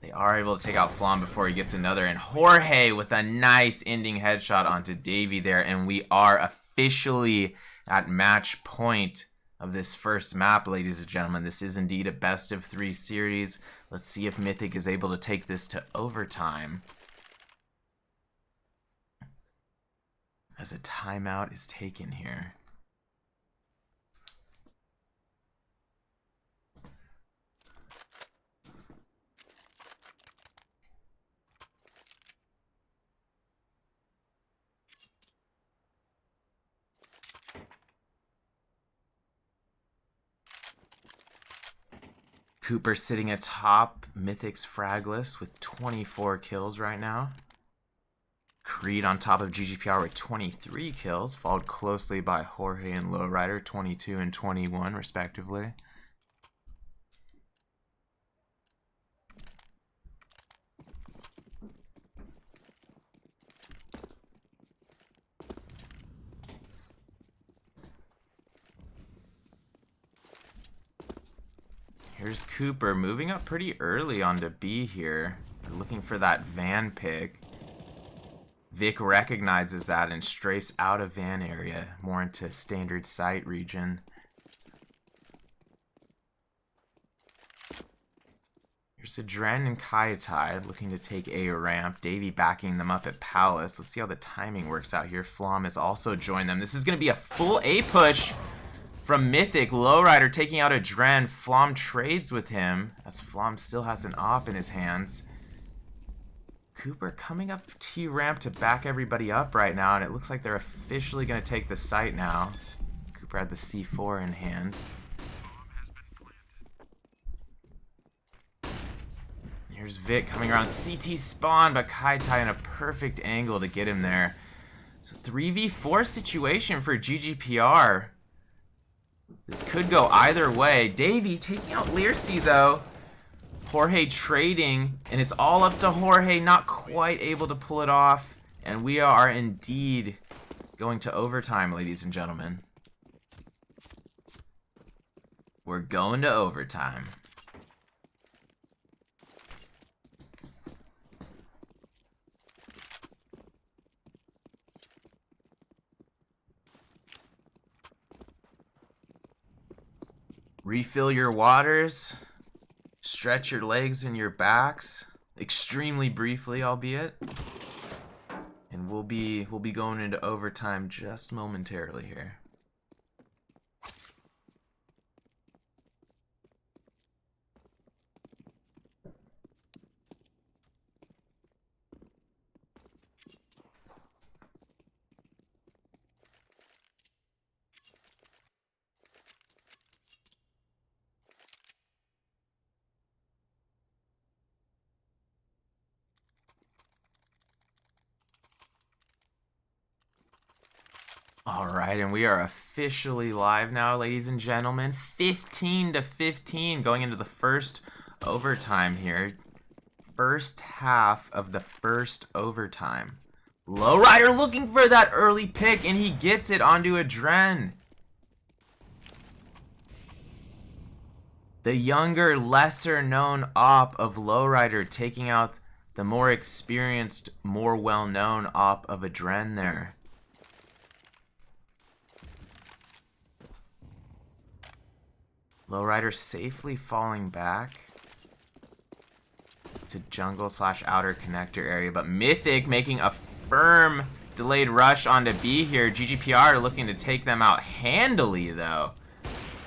They are able to take out Flom before he gets another, and Jorge with a nice ending headshot onto Davey there, and we are officially at match point of this first map, ladies and gentlemen. This is indeed a best of 3 series. Let's see if Mythic is able to take this to overtime, as a timeout is taken here. Cooper sitting atop Mythic's frag list with 24 kills right now. Creed on top of GGPR with 23 kills, followed closely by Jorge and Lowrider, 22 and 21 respectively. Here's Cooper moving up pretty early onto B here, looking for that van pick. Vic recognizes that and strafes out of van area, more into standard site region. Here's Adren and Kaitai looking to take A ramp. Davey backing them up at Palace. Let's see how the timing works out here. Flom has also joined them. This is going to be a full A push from Mythic. Lowrider taking out Adren. Flom trades with him, as Flom still has an op in his hands. Cooper coming up T ramp to back everybody up right now, and it looks like they're officially going to take the site now. Cooper had the C4 in hand. Here's Vic coming around CT spawn, but Kaitai in a perfect angle to get him there. So 3v4 situation for GGPR. This could go either way. Davey taking out Leersey though. Jorge trading, and it's all up to Jorge, not quite able to pull it off. And we are indeed going to overtime, ladies and gentlemen. We're going to overtime. Refill your waters. Stretch your legs and your backs. Extremely briefly, albeit. And we'll be going into overtime just momentarily here. All right, and we are officially live now, ladies and gentlemen. 15-15 going into the first overtime here. First half of the first overtime. Lowrider looking for that early pick, and he gets it onto Adren. The younger, lesser-known op of Lowrider taking out the more experienced, more well-known op of Adren there. Lowrider safely falling back to jungle / outer connector area, but Mythic making a firm delayed rush onto B here. GGPR looking to take them out handily though,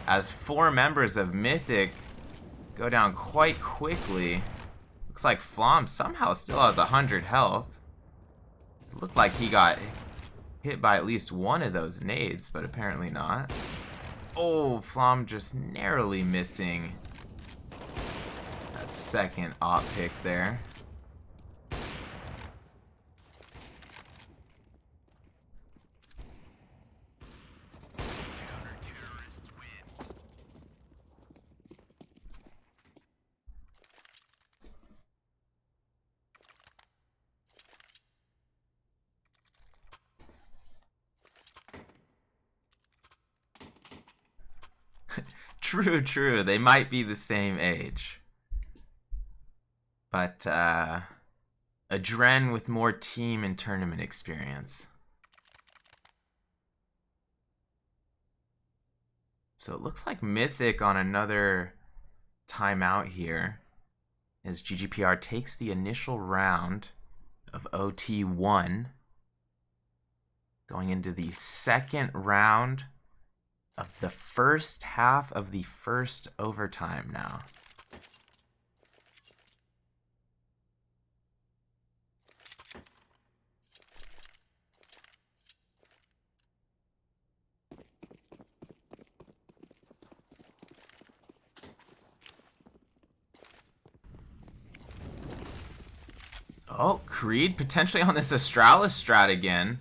as 4 members of Mythic go down quite quickly. Looks like Flom somehow still has 100 health. It looked like he got hit by at least one of those nades, but apparently not. Oh, Flom just narrowly missing that second op pick there. True. They might be the same age. But, Adren with more team and tournament experience. So it looks like Mythic on another timeout here, as GGPR takes the initial round of OT1, going into the second round of the first half of the first overtime now. Oh, Creed potentially on this Astralis strat again.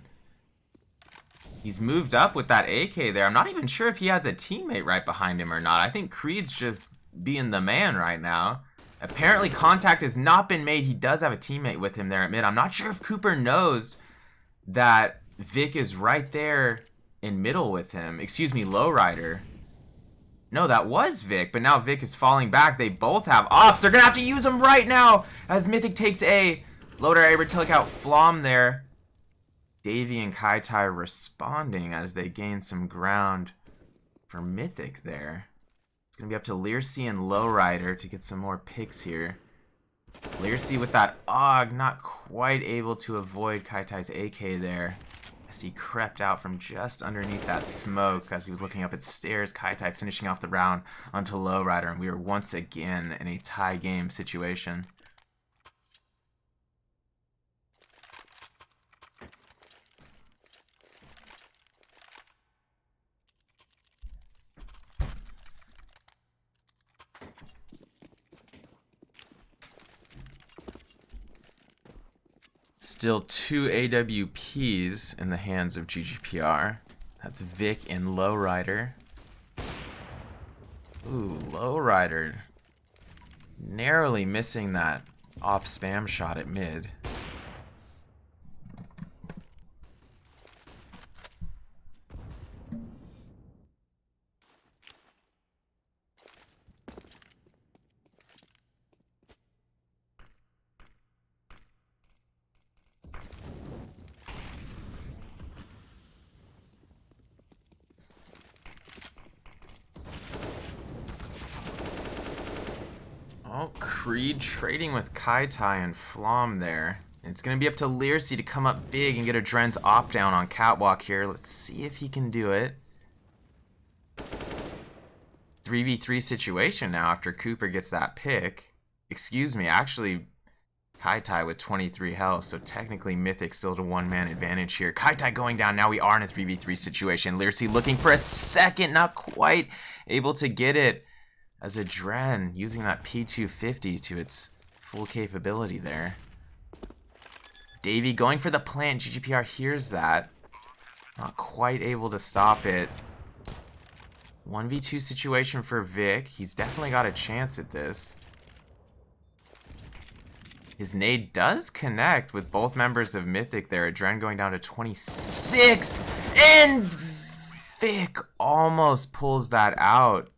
He's moved up with that AK there. I'm not even sure if he has a teammate right behind him or not. I think Creed's just being the man right now. Apparently contact has not been made. He does have a teammate with him there at mid. I'm not sure if Cooper knows that Vic is right there in middle with him. Excuse me, Lowrider. No, that was Vic, but now Vic is falling back. They both have ops. They're going to have to use them right now as Mythic takes A. Lowrider able to take out Flom there. Davey and Kaitai responding as they gain some ground for Mythic there. It's going to be up to Learsea and Lowrider to get some more picks here. Learsea with that AUG, not quite able to avoid Kaitai's AK there, as he crept out from just underneath that smoke as he was looking up at stairs. Kaitai finishing off the round onto Lowrider, and we are once again in a tie game situation. Still 2 AWPs in the hands of GGPR. That's Vic and Lowrider. Ooh, Lowrider narrowly missing that off spam shot at mid. Creed trading with Kai Tai and Flom there. And it's going to be up to Learsea to come up big and get a Dren's op down on Catwalk here. Let's see if he can do it. 3v3 situation now after Cooper gets that pick. Excuse me, actually Kai Tai with 23 health, so technically Mythic still at a one-man advantage here. Kai Tai going down, now we are in a 3v3 situation. Learsea looking for a second, not quite able to get it. As a Dren using that P250 to its full capability there. Davey going for the plant, GGPR hears that. Not quite able to stop it. 1v2 situation for Vic. He's definitely got a chance at this. His nade does connect with both members of Mythic there. Dren going down to 26. And Vic almost pulls that out.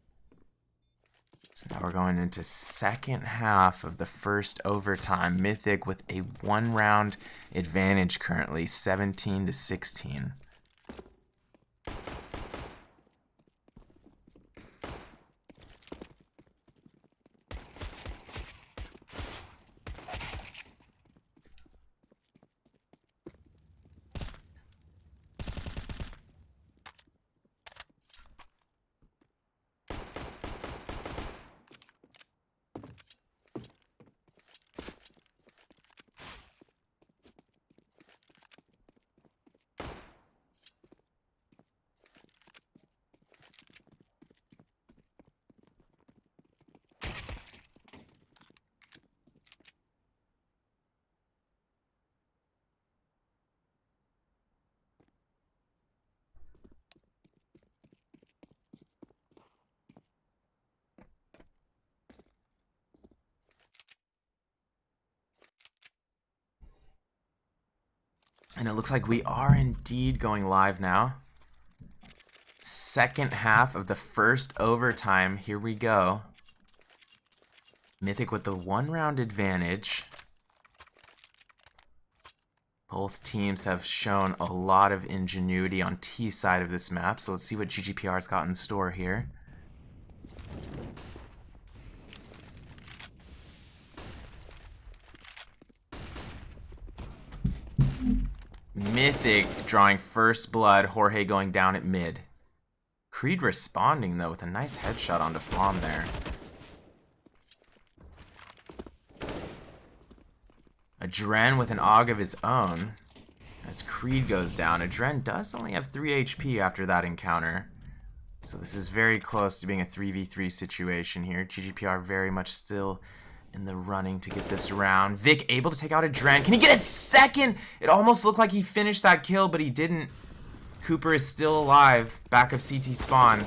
So now we're going into second half of the first overtime. Mythic with a one-round advantage currently, 17-16. And it looks like we are indeed going live now. Second half of the first overtime. Here we go. Mythic with the one-round advantage. Both teams have shown a lot of ingenuity on T side of this map. So let's see what GGPR's got in store here. Mythic drawing first blood, Jorge going down at mid. Creed responding though with a nice headshot onto Flom there. A Dren with an AUG of his own as Creed goes down. A Dren does only have 3 HP after that encounter. So this is very close to being a 3v3 situation here. GGPR very much still in the running to get this round. Vic able to take out a Dren. Can he get a second? It almost looked like he finished that kill, but he didn't. Cooper is still alive. Back of CT spawn.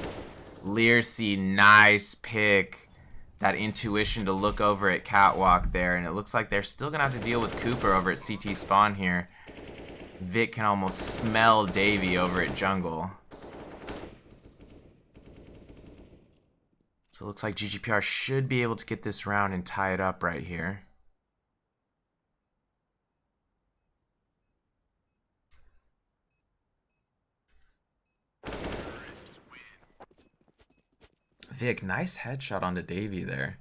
Learsea, nice pick. That intuition to look over at Catwalk there. And it looks like they're still going to have to deal with Cooper over at CT spawn here. Vic can almost smell Davey over at jungle. So it looks like GGPR should be able to get this round and tie it up right here. Vic, nice headshot onto Davey there.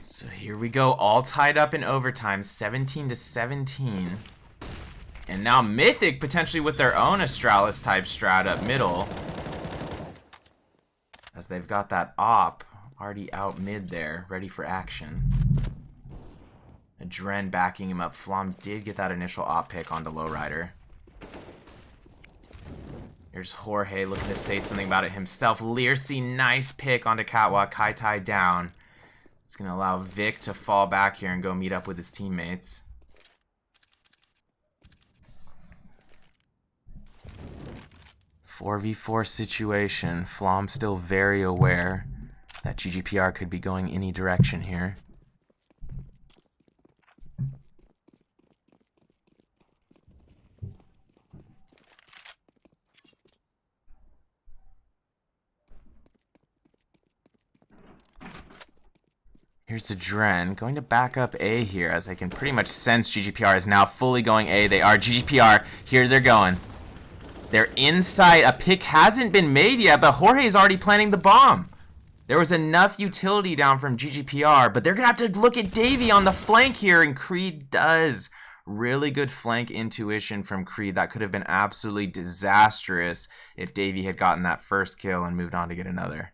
So here we go, all tied up in overtime, 17-17. And now Mythic potentially with their own Astralis type strat up middle. As they've got that op already out mid there, ready for action. A Dren backing him up. Flom did get that initial op pick onto Lowrider. Here's Jorge looking to say something about it himself. Learsea, nice pick onto Catwalk. Kai Tai down. It's going to allow Vic to fall back here and go meet up with his teammates. "4v4 situation. Flom still very aware that GGPR could be going any direction here. Here's a Dren going to back up A here, as they can pretty much sense GGPR is now fully going A. They are GGPR. Here they're going. They're inside. A pick hasn't been made yet, but Jorge is already planting the bomb. There was enough utility down from GGPR, but they're going to have to look at Davey on the flank here, and Creed does. Really good flank intuition from Creed. That could have been absolutely disastrous if Davey had gotten that first kill and moved on to get another.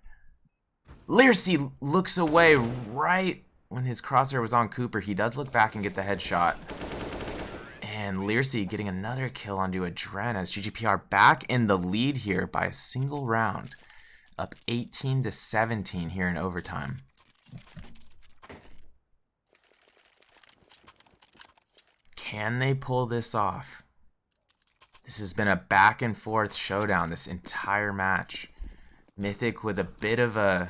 Learsey looks away right when his crosshair was on Cooper. He does look back and get the headshot. And Learsey getting another kill onto a Dren as GGPR back in the lead here by a single round. Up 18-17 here in overtime. Can they pull this off? This has been a back and forth showdown this entire match. Mythic with a bit of a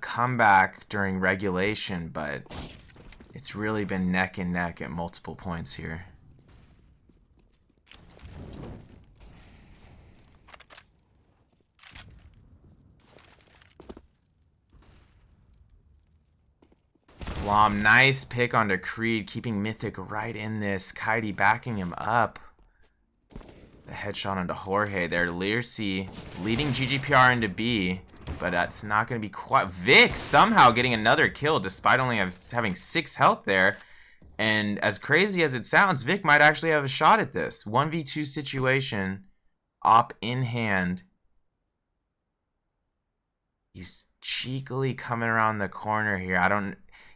comeback during regulation, but it's really been neck and neck at multiple points here. Flom, nice pick onto Creed, keeping Mythic right in this. Kaidi backing him up. The headshot onto Jorge there. Learsey leading GGPR into B, but that's not going to be quite. Vic somehow getting another kill despite only having 6 health there. And as crazy as it sounds, Vic might actually have a shot at this. 1v2 situation, op in hand. He's cheekily coming around the corner here.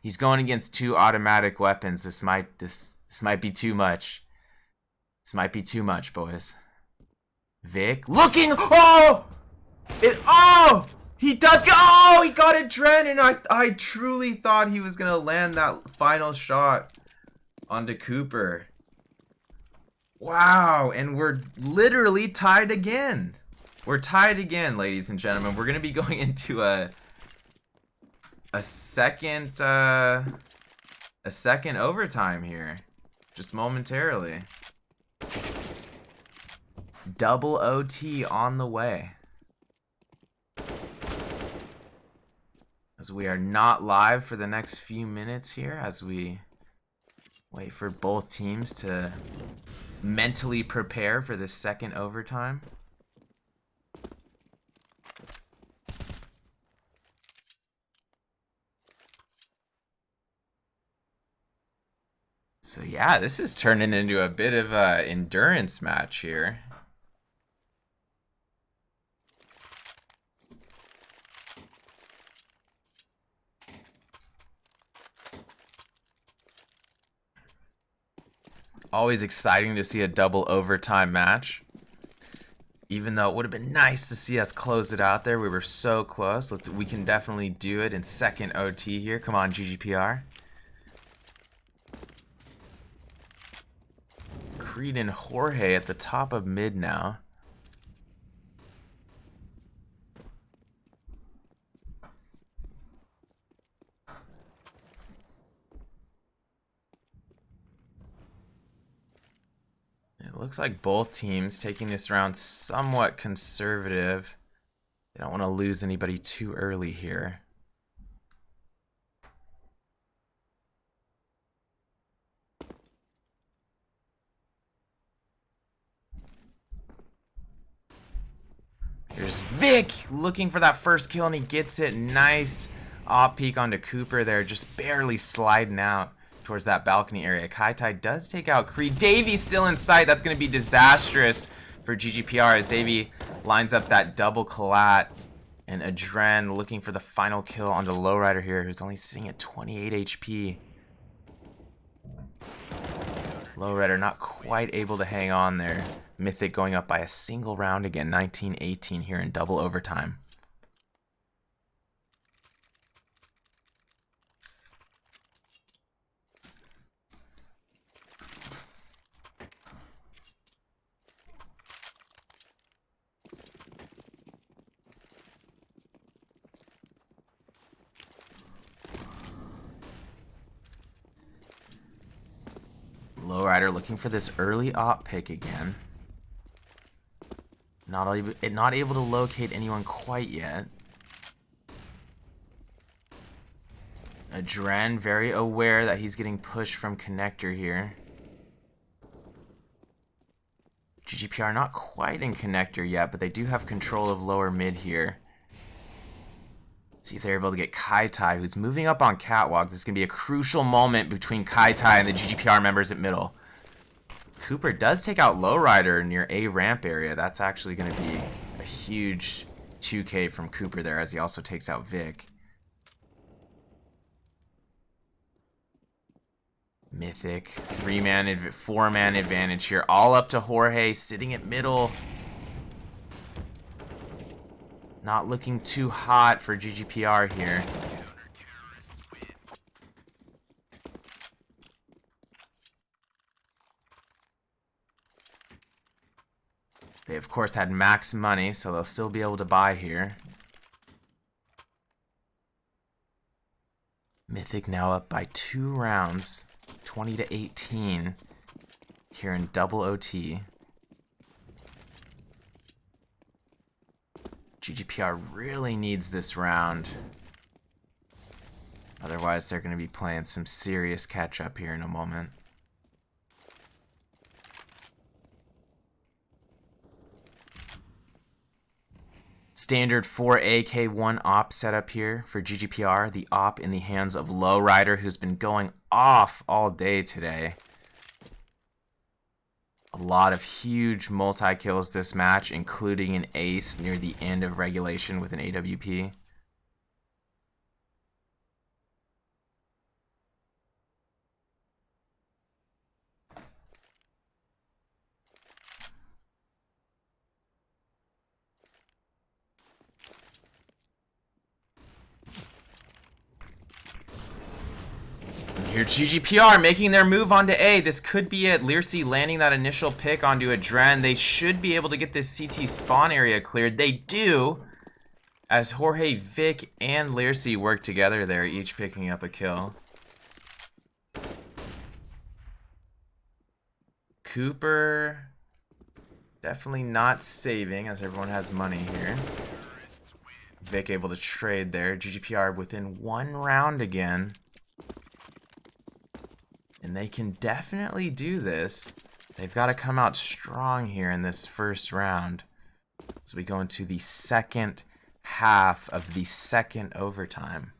He's going against 2 automatic weapons. This might be too much. This might be too much, boys. Vic looking. Oh! He does get. Oh, he got a Dren, and I truly thought he was gonna land that final shot onto Cooper. Wow, and we're literally tied again. We're tied again, ladies and gentlemen. We're gonna be going into a second overtime here, just momentarily. Double OT on the way. As we are not live for the next few minutes here, as we wait for both teams to mentally prepare for this second overtime. So yeah, this is turning into a bit of an endurance match here. Always exciting to see a double overtime match. Even though it would have been nice to see us close it out there. We were so close. We can definitely do it in second OT here. Come on, GGPR. Creed and Jorge at the top of mid now. It looks like both teams taking this round somewhat conservative. They don't want to lose anybody too early here. Here's Vic looking for that first kill, and he gets it. Nice off peek onto Cooper there, just barely sliding out towards that balcony area. Kaitai does take out Creed. Davey still in sight. That's going to be disastrous for GGPR as Davey lines up that double collat. And Adren looking for the final kill onto Lowrider here, who's only sitting at 28 HP. Lowrider not quite able to hang on there. Mythic going up by a single round again, 19-18 here in double overtime. Lowrider looking for this early op pick again. Not able to locate anyone quite yet. Adren very aware that he's getting pushed from connector here. GGPR not quite in connector yet, but they do have control of lower mid here. See if they're able to get Kai Tai, who's moving up on catwalk. This is going to be a crucial moment between Kai Tai and the GGPR members at middle. Cooper does take out Lowrider near A ramp area. That's actually going to be a huge 2K from Cooper there, as he also takes out Vic. Mythic, 4-man advantage here. All up to Jorge, sitting at middle. Not looking too hot for GGPR here. They, of course, had max money, so they'll still be able to buy here. Mythic now up by 2 rounds, 20-18, here in double OT. GGPR really needs this round. Otherwise, they're going to be playing some serious catch-up here in a moment. Standard 4AK1 op setup here for GGPR. The op in the hands of Lowrider, who's been going off all day today. A lot of huge multi-kills this match, including an ace near the end of regulation with an AWP. Here GGPR making their move onto A. This could be it. Learsea landing that initial pick onto Adren. They should be able to get this CT spawn area cleared. They do, as Jorge, Vic, and Learsea work together there, each picking up a kill. Cooper definitely not saving, as everyone has money here. Vic able to trade there. GGPR within 1 round again. And they can definitely do this. They've got to come out strong here in this first round. So we go into the second half of the second overtime.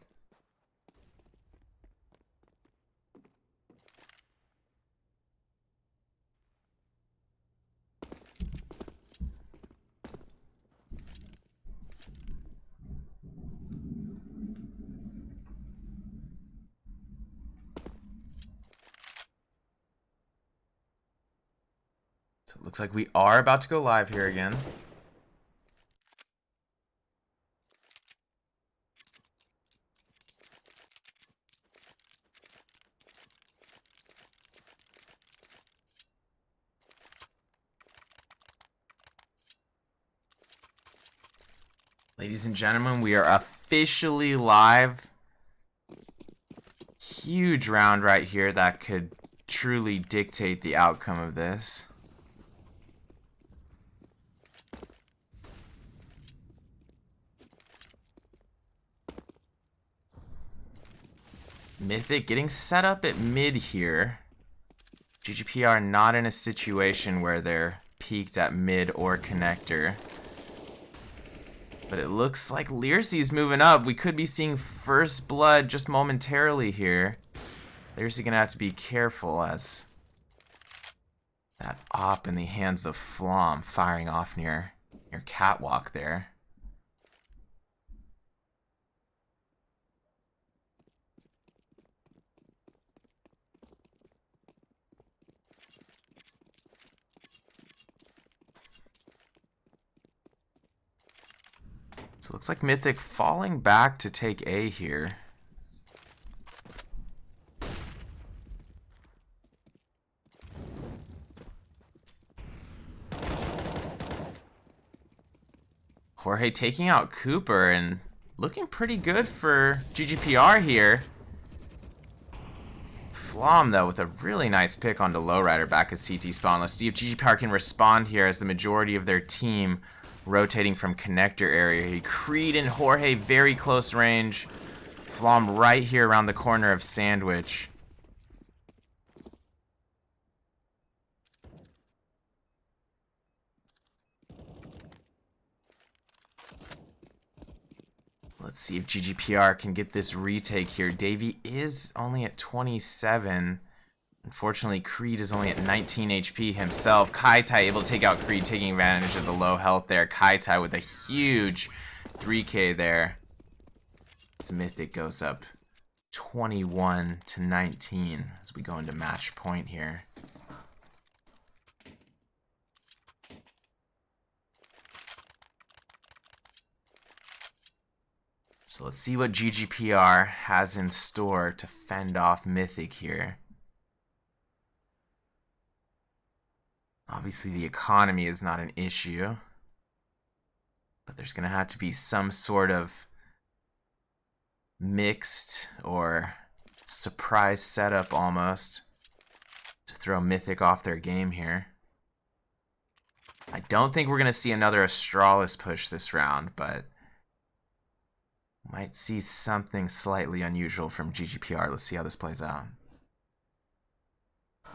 So it looks like we are about to go live here again. Ladies and gentlemen, we are officially live. Huge round right here that could truly dictate the outcome of this. Mythic getting set up at mid here. GGPR not in a situation where they're peaked at mid or connector. But it looks like Learsea's moving up. We could be seeing first blood just momentarily here. Learsea gonna have to be careful as that op in the hands of Flom firing off near catwalk there. So it looks like Mythic falling back to take A here. Jorge taking out Cooper and looking pretty good for GGPR here. Flom, though, with a really nice pick onto Lowrider back at CT spawn. Let's see if GGPR can respond here as the majority of their team rotating from connector area. Creed and Jorge very close range. Flom right here around the corner of Sandwich. Let's see if GGPR can get this retake here. Davey is only at 27. Unfortunately, Creed is only at 19 HP himself. Kaitai able to take out Creed, taking advantage of the low health there. Kaitai with a huge 3K there. This Mythic goes up 21 to 19 as we go into match point here. So let's see what GGPR has in store to fend off Mythic here. Obviously, the economy is not an issue, but there's going to have to be some sort of mixed or surprise setup almost to throw Mythic off their game here. I don't think we're going to see another Astralis push this round, but might see something slightly unusual from GGPR. Let's see how this plays out.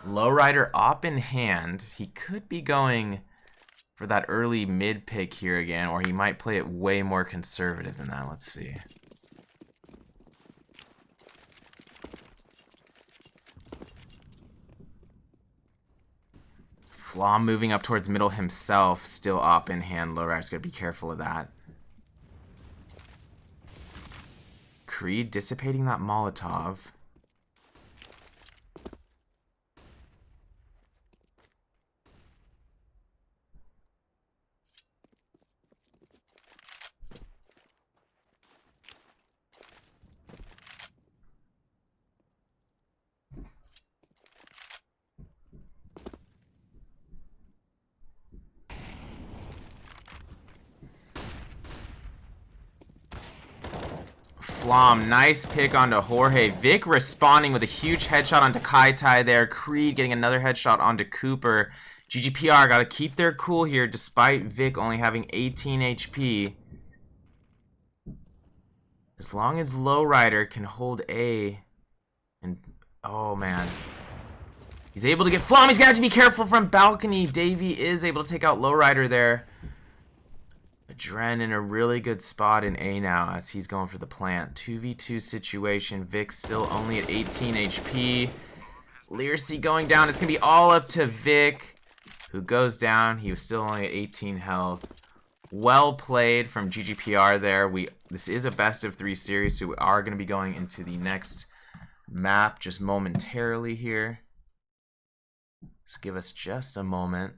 Lowrider op in hand. He could be going for that early mid pick here again, or he might play it way more conservative than that. Let's see. Flom moving up towards middle himself, still op in hand. Lowrider's got to be careful of that. Creed dissipating that Molotov. Flom, nice pick onto Jorge. Vic responding with a huge headshot onto Kaitai there. Creed getting another headshot onto Cooper. GGPR got to keep their cool here despite Vic only having 18 HP. As long as Lowrider can hold A. And, oh man. He's able to get Flom. He's going to have to be careful from balcony. Davey is able to take out Lowrider there. Dren in a really good spot in A now as he's going for the plant. 2v2 situation. Vic still only at 18 HP. Learcy going down. It's going to be all up to Vic, who goes down. He was still only at 18 health. Well played from GGPR there. This is a best of 3 series, so we are going to be going into the next map just momentarily here. Just give us just a moment.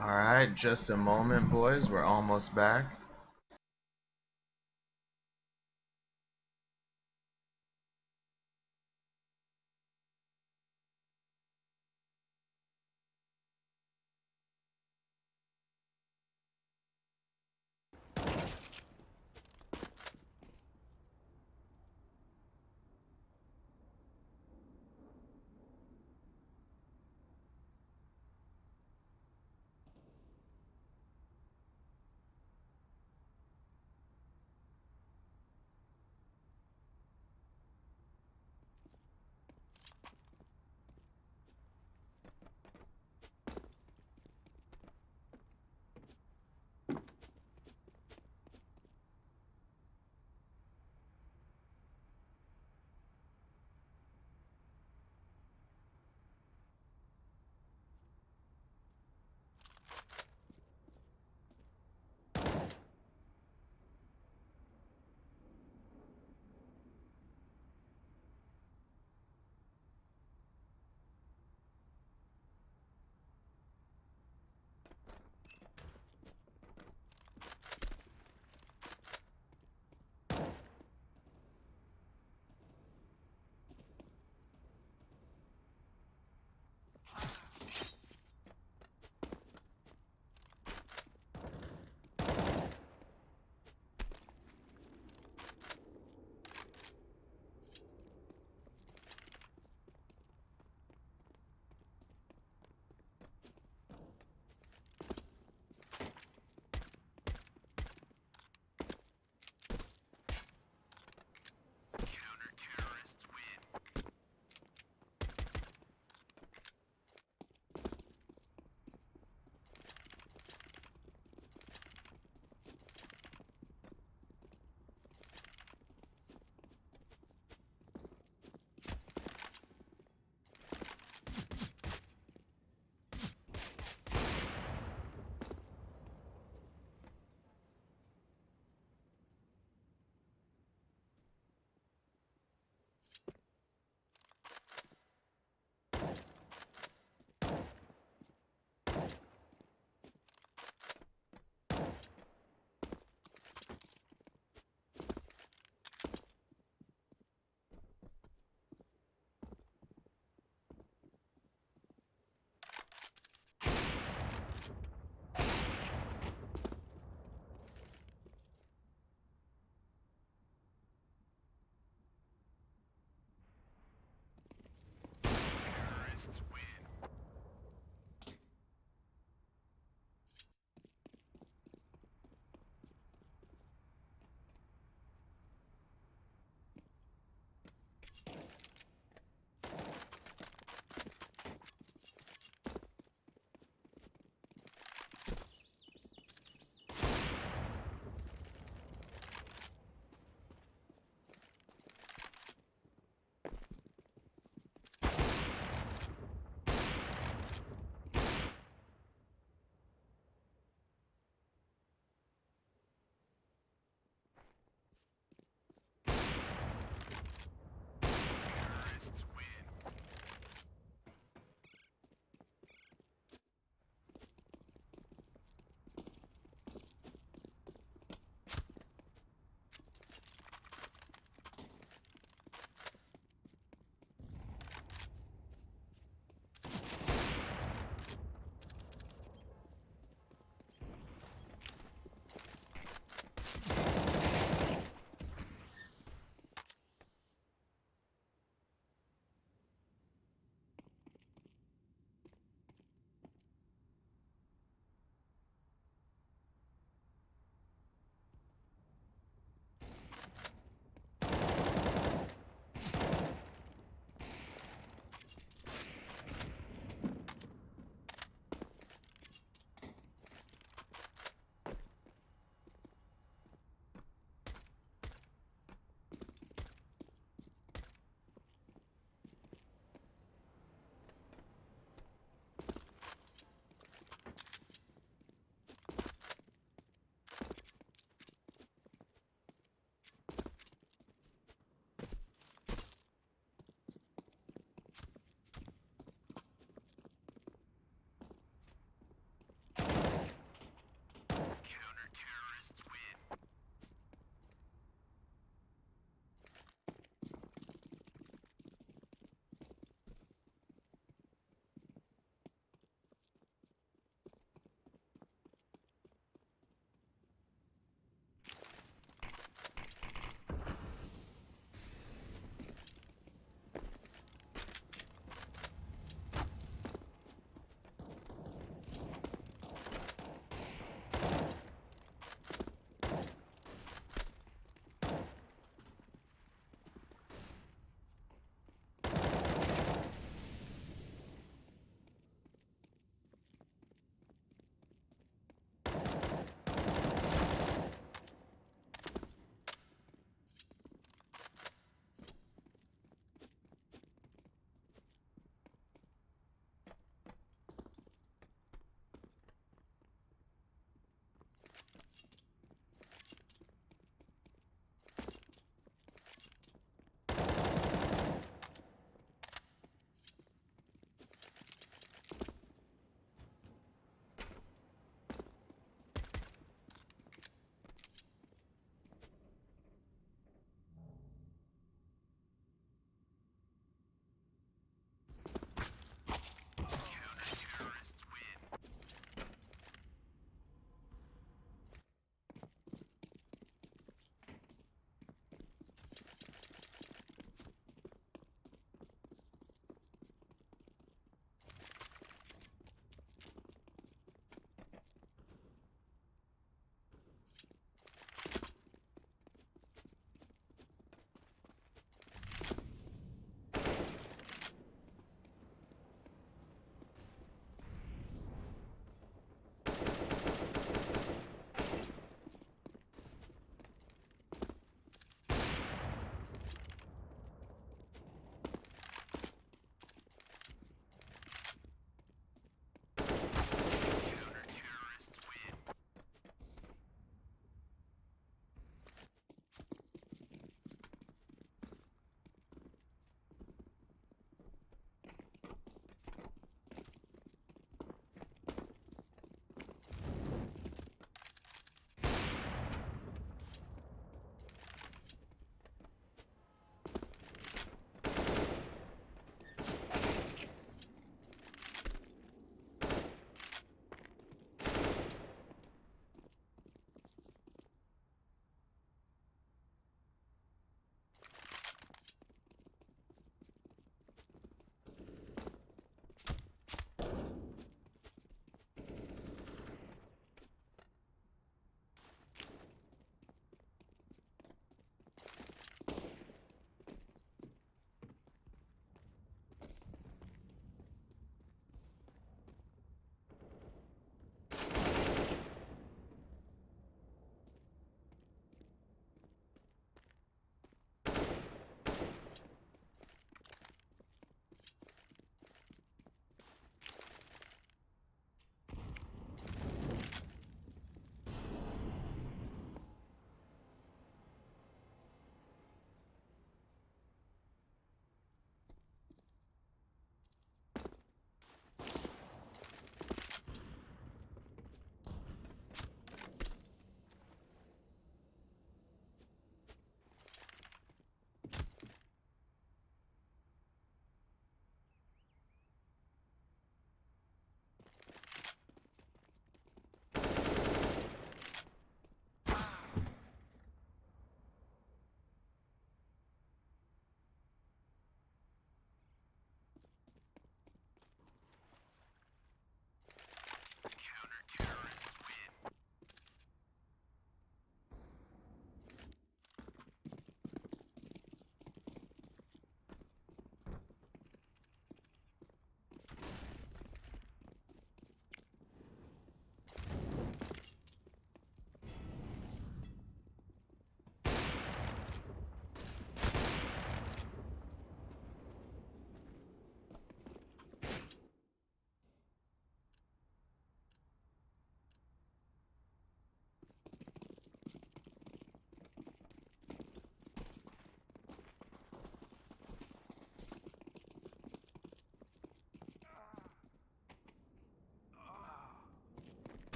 All right, just a moment, boys. We're almost back.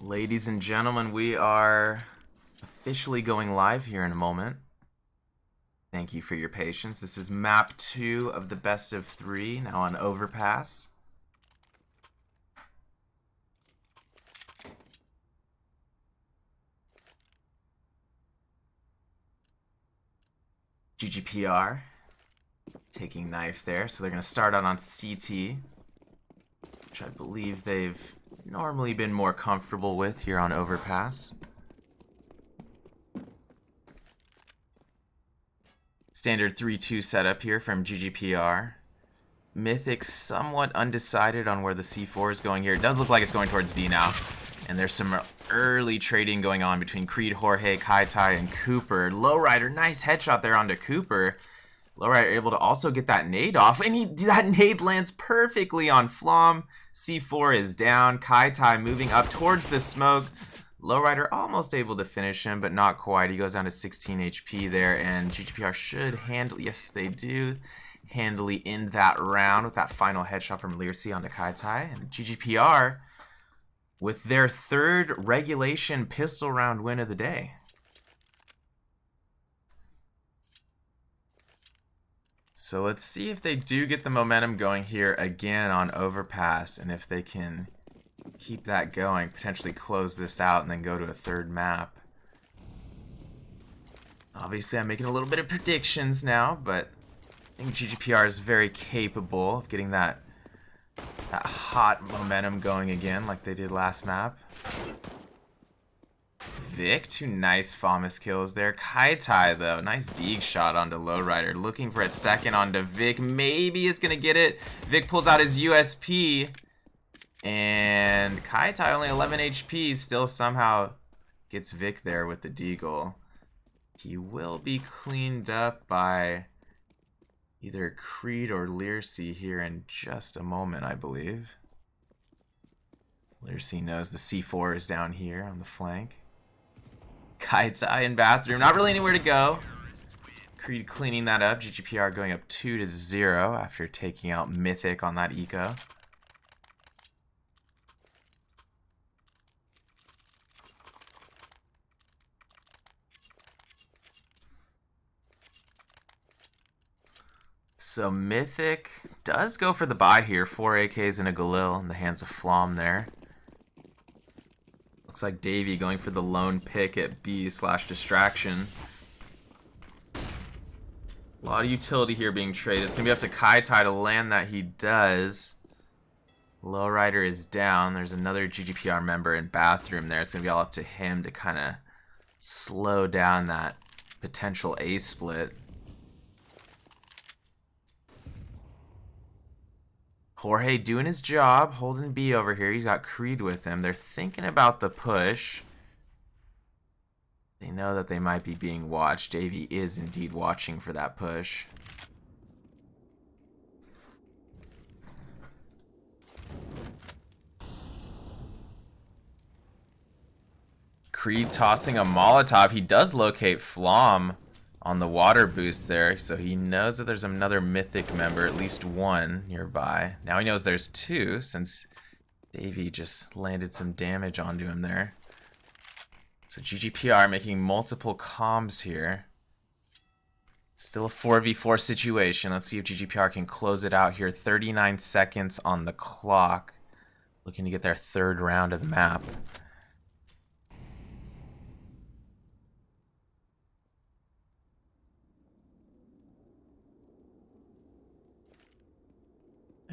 Ladies and gentlemen, we are officially going live here in a moment. Thank you for your patience. This is map 2 of the best of 3, now on Overpass. GGPR taking knife there, so they're going to start out on CT, which I believe they've normally been more comfortable with here on Overpass. Standard 3-2 setup here from GGPR. Mythic somewhat undecided on where the C4 is going here. It does look like it's going towards B now. And there's some early trading going on between Creed, Jorge, Kaitai, and Cooper. Lowrider, nice headshot there onto Cooper. Lowrider able to also get that nade off. And that nade lands perfectly on Flom. C4 is down. Kaitai moving up towards the smoke. Lowrider almost able to finish him, but not quite. He goes down to 16 HP there, and GGPR should handle, yes they do, handily end that round with that final headshot from ESEA onto Kaitai. And GGPR with their third regulation pistol round win of the day. So let's see if they do get the momentum going here again on Overpass, and if they can keep that going, potentially close this out and then go to a third map. Obviously I'm making a little bit of predictions now, but I think GGPR is very capable of getting that hot momentum going again like they did last map. Vic, 2 nice FAMAS kills there. Kaitai though, nice Deeg shot onto Lowrider, looking for a second onto Vic. Maybe it's gonna get it. Vic pulls out his USP, and Kaitai, only 11 HP, still somehow gets Vic there with the deagle. He will be cleaned up by either Creed or ESEA here in just a moment, I believe. ESEA knows the C4 is down here on the flank. Kaitai in bathroom, not really anywhere to go. Creed cleaning that up. GGPR going up 2-0 after taking out Mythic on that eco. So Mythic does go for the buy here. 4 AKs and a Galil in the hands of Flom there. Looks like Davey going for the lone pick at B/distraction. A lot of utility here being traded. It's going to be up to Kaitai to land that. He does. Lowrider is down. There's another GGPR member in bathroom there. It's going to be all up to him to kind of slow down that potential A split. Jorge doing his job, holding B over here. He's got Creed with him. They're thinking about the push. They know that they might be being watched. Davey is indeed watching for that push. Creed tossing a Molotov. He does locate Flom on the water boost there, so he knows that there's another Mythic member, at least one nearby. Now he knows there's 2 since Davey just landed some damage onto him there. So GGPR making multiple comms here. Still a 4v4 situation. Let's see if GGPR can close it out here. 39 seconds on the clock. Looking to get their third round of the map.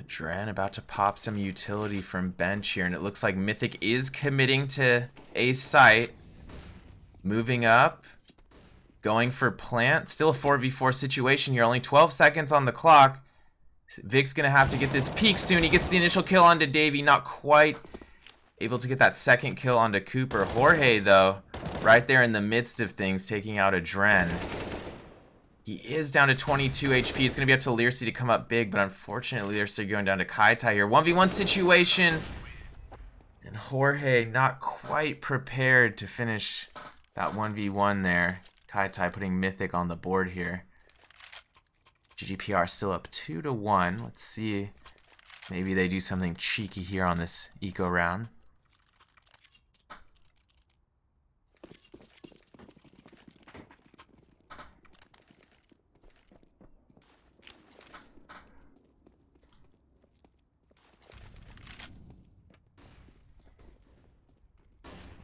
Dren about to pop some utility from bench here, and it looks like Mythic is committing to a site. Moving up, going for plant. Still a 4v4 situation here, only 12 seconds on the clock. Vic's gonna have to get this peak soon. He gets the initial kill onto Davey, not quite able to get that second kill onto Cooper. Jorge though, right there in the midst of things, taking out a Dren. He is down to 22 HP. It's going to be up to ESEA to come up big, but unfortunately ESEA going down to Kaitai here. 1v1 situation. And Jorge not quite prepared to finish that 1v1 there. Kaitai putting Mythic on the board here. GGPR still up 2-1. Let's see. Maybe they do something cheeky here on this eco round.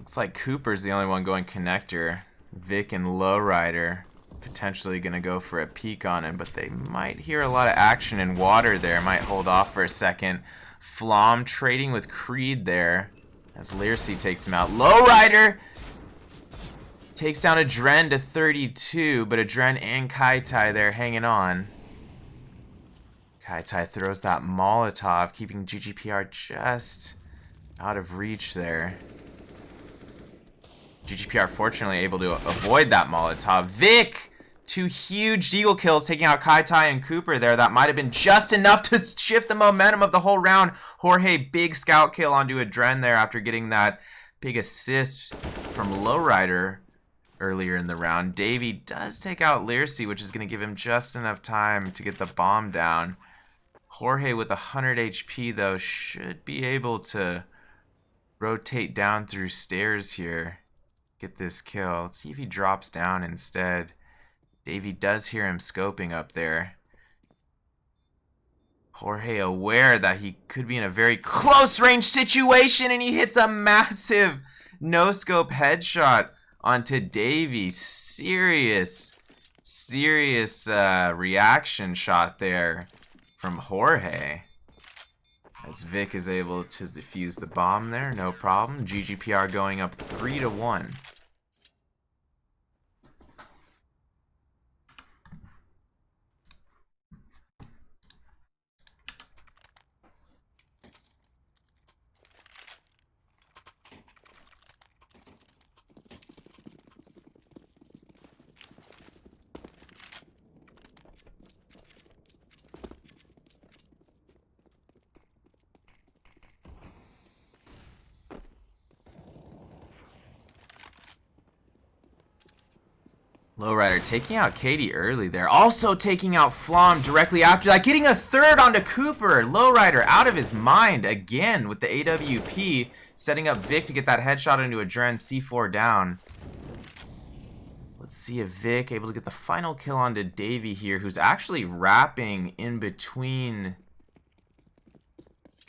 Looks like Cooper's the only one going connector. Vic and Lowrider potentially going to go for a peek on him, but they might hear a lot of action in water there. Might hold off for a second. Flom trading with Creed there as Learcy takes him out. Lowrider takes down Adren to 32, but Adren and Kaitai there hanging on. Kaitai throws that Molotov, keeping GGPR just out of reach there. GGPR fortunately able to avoid that Molotov. Vic, 2 huge Deagle kills taking out Kaitai and Cooper there. That might have been just enough to shift the momentum of the whole round. Jorge, big scout kill onto Adren there after getting that big assist from Lowrider earlier in the round. Davey does take out Learcy, which is going to give him just enough time to get the bomb down. Jorge with 100 HP, though, should be able to rotate down through stairs here. Get this kill. Let's see if he drops down instead. Davey does hear him scoping up there. Jorge aware that he could be in a very close range situation, and he hits a massive no-scope headshot onto Davey. Serious reaction shot there from Jorge. As Vic is able to defuse the bomb there, no problem. GGPR going up 3-1. Lowrider taking out Katie early there. Also taking out Flom directly after that. Getting a third onto Cooper. Lowrider out of his mind again with the AWP. Setting up Vic to get that headshot into Adren. C4 down. Let's see if Vic able to get the final kill onto Davey here, who's actually wrapping in between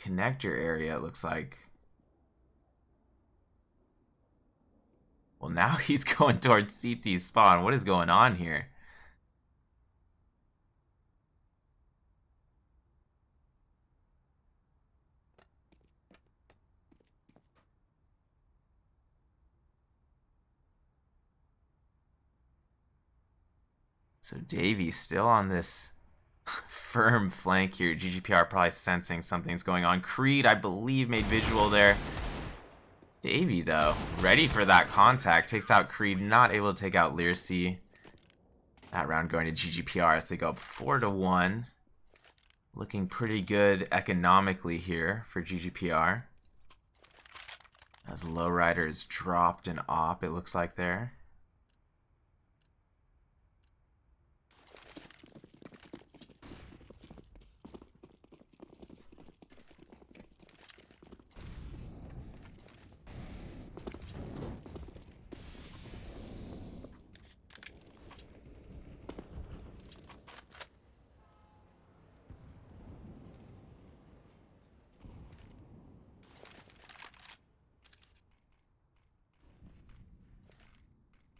connector area, it looks like. Well, now he's going towards CT spawn. What is going on here? So Davey's still on this firm flank here. GGPR probably sensing something's going on. Creed, I believe, made visual there. Davey, though, ready for that contact. Takes out Creed, not able to take out Learcy. That round going to GGPR as they go up 4-1. Looking pretty good economically here for GGPR. As Lowrider is dropped an op, it looks like there.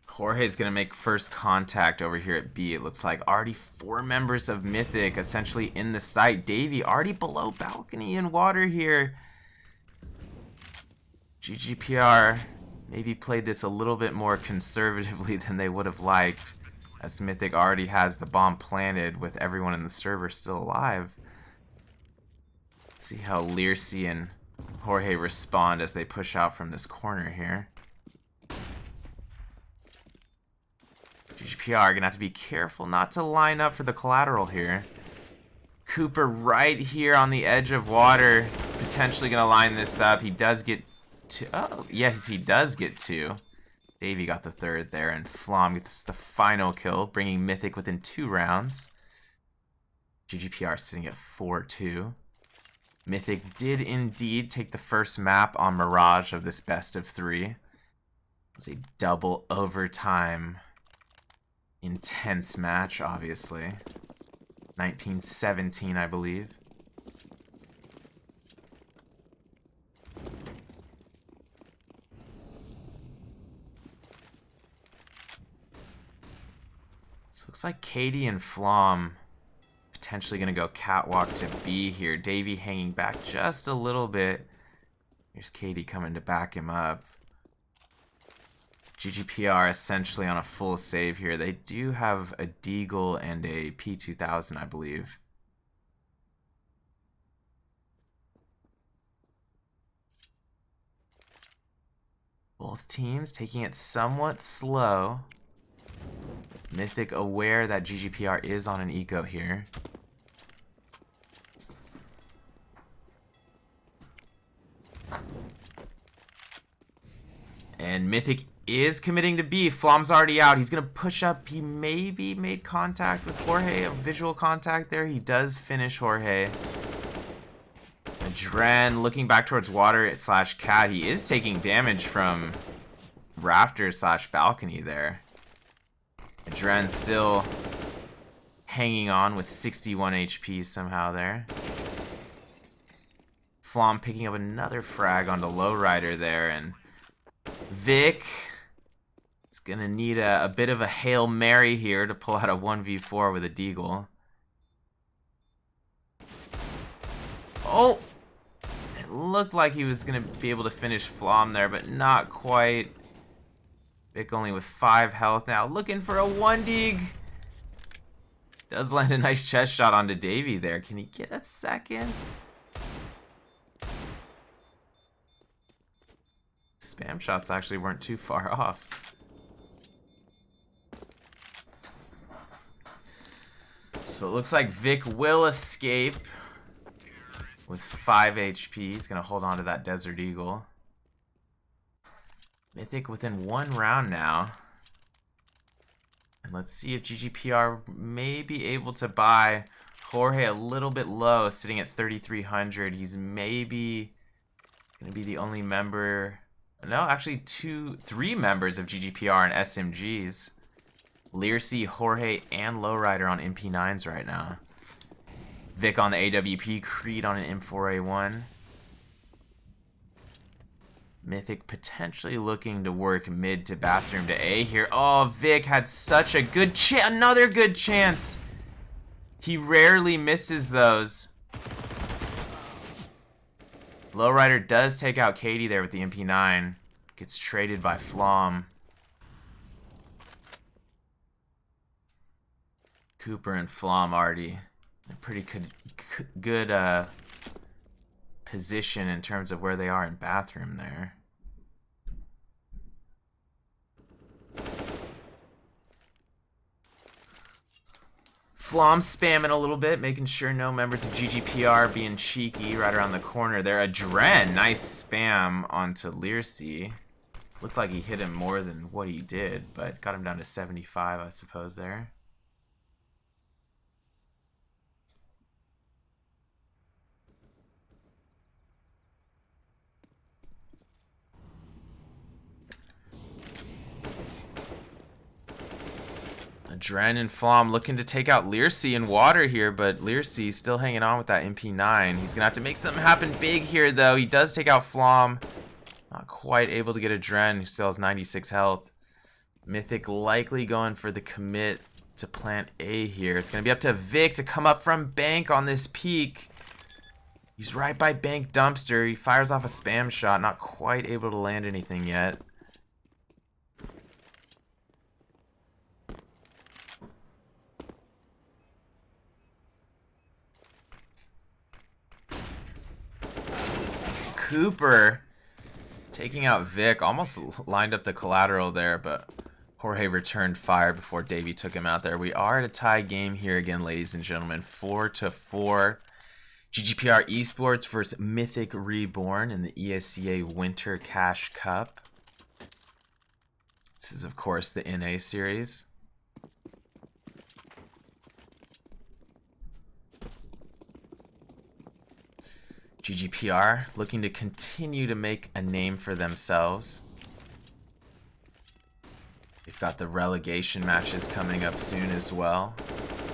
Jorge's going to make first contact over here at B. It looks like already 4 members of Mythic essentially in the site. Davey already below balcony in water here. GGPR maybe played this a little bit more conservatively than they would have liked, as Mythic already has the bomb planted with everyone in the server still alive. Let's see how Learcy and Jorge respond as they push out from this corner here. GGPR are gonna have to be careful not to line up for the collateral here. Cooper right here on the edge of water, potentially gonna line this up. He does get 2. Oh, yes, he does get 2. Davey got the 3rd there, and Flom gets the final kill, bringing Mythic within 2 rounds. GGPR sitting at 4-2. Mythic did indeed take the first map on Mirage of this best of 3. It was a double overtime intense match, obviously. 1917, I believe. Looks like Katie and Flom potentially going to go catwalk to B here. Davey hanging back just a little bit. Here's Katie coming to back him up. GGPR essentially on a full save here. They do have a Deagle and a P2000, I believe. Both teams taking it somewhat slow. Mythic aware that GGPR is on an eco here. And Mythic is committing to B. Flom's already out. He's going to push up. He maybe made contact with Jorge. A visual contact there. He does finish Jorge. Adren looking back towards water / cat. He is taking damage from rafters / balcony there. Adren still hanging on with 61 HP somehow there. Flom picking up another frag onto Lowrider there, and Vic is gonna need a bit of a Hail Mary here to pull out a 1v4 with a Deagle. Oh! It looked like he was gonna be able to finish Flom there, but not quite. Vic only with 5 health now, looking for a 1-dig. Does land a nice chest shot onto Davey there. Can he get a second? Spam shots actually weren't too far off. So it looks like Vic will escape with 5 HP. He's going to hold on to that Desert Eagle. Mythic within 1 round now. And let's see if GGPR may be able to buy Jorge a little bit low, sitting at 3,300. He's maybe going to be the only member... No, actually 3 members of GGPR and SMGs. Learcy, Jorge, and Lowrider on MP9s right now. Vic on the AWP, Creed on an M4A1. Mythic potentially looking to work mid to bathroom to A here. Oh, Vic had such a good another good chance. He rarely misses those. Lowrider does take out Katie there with the MP9. Gets traded by Flom. Cooper and Flom already in a pretty good position in terms of where they are in bathroom there. Flom spamming a little bit, making sure no members of GGPR being cheeky right around the corner there. Adren, nice spam onto Learcy. Looked like he hit him more than what he did, but got him down to 75, I suppose, there. Adren and Flom looking to take out Learcy in water here, but Learcy still hanging on with that MP9. He's gonna have to make something happen big here, though. He does take out Flom. Not quite able to get Adren, who still has 96 health. Mythic likely going for the commit to plant A here. It's gonna be up to Vic to come up from bank on this peak. He's right by bank dumpster. He fires off a spam shot, not quite able to land anything yet. Cooper taking out Vic, almost lined up the collateral there, but Jorge returned fire before Davey took him out there. We are at a tie game here again, ladies and gentlemen, 4-4. GGPR Esports versus Mythic Reborn in the ESEA Winter Cash Cup. This is, of course, the NA series. GGPR looking to continue to make a name for themselves. We've got the relegation matches coming up soon as well.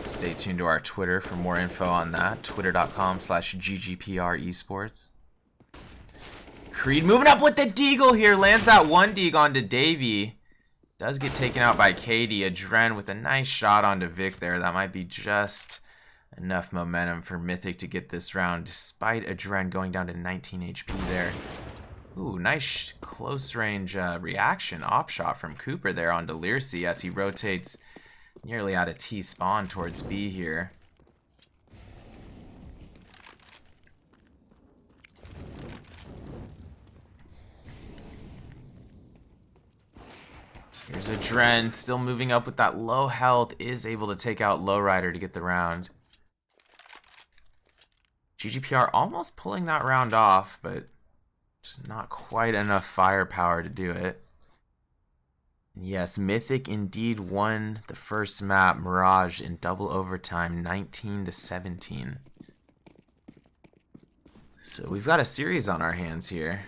Stay tuned to our Twitter for more info on that. Twitter.com/GGPR Esports. Creed moving up with the Deagle here. Lands that 1 dig onto Davey. Does get taken out by Katie. Adren with a nice shot onto Vic there. That might be just enough momentum for Mythic to get this round, despite Adren going down to 19 HP there. Ooh, nice close range reaction op shot from Cooper there onto Learsea as he rotates nearly out of T spawn towards B here. Here's Adren still moving up with that low health, is able to take out Lowrider to get the round. GGPR almost pulling that round off, but just not quite enough firepower to do it. Yes, Mythic indeed won the first map, Mirage, in double overtime, 19-17. So we've got a series on our hands here.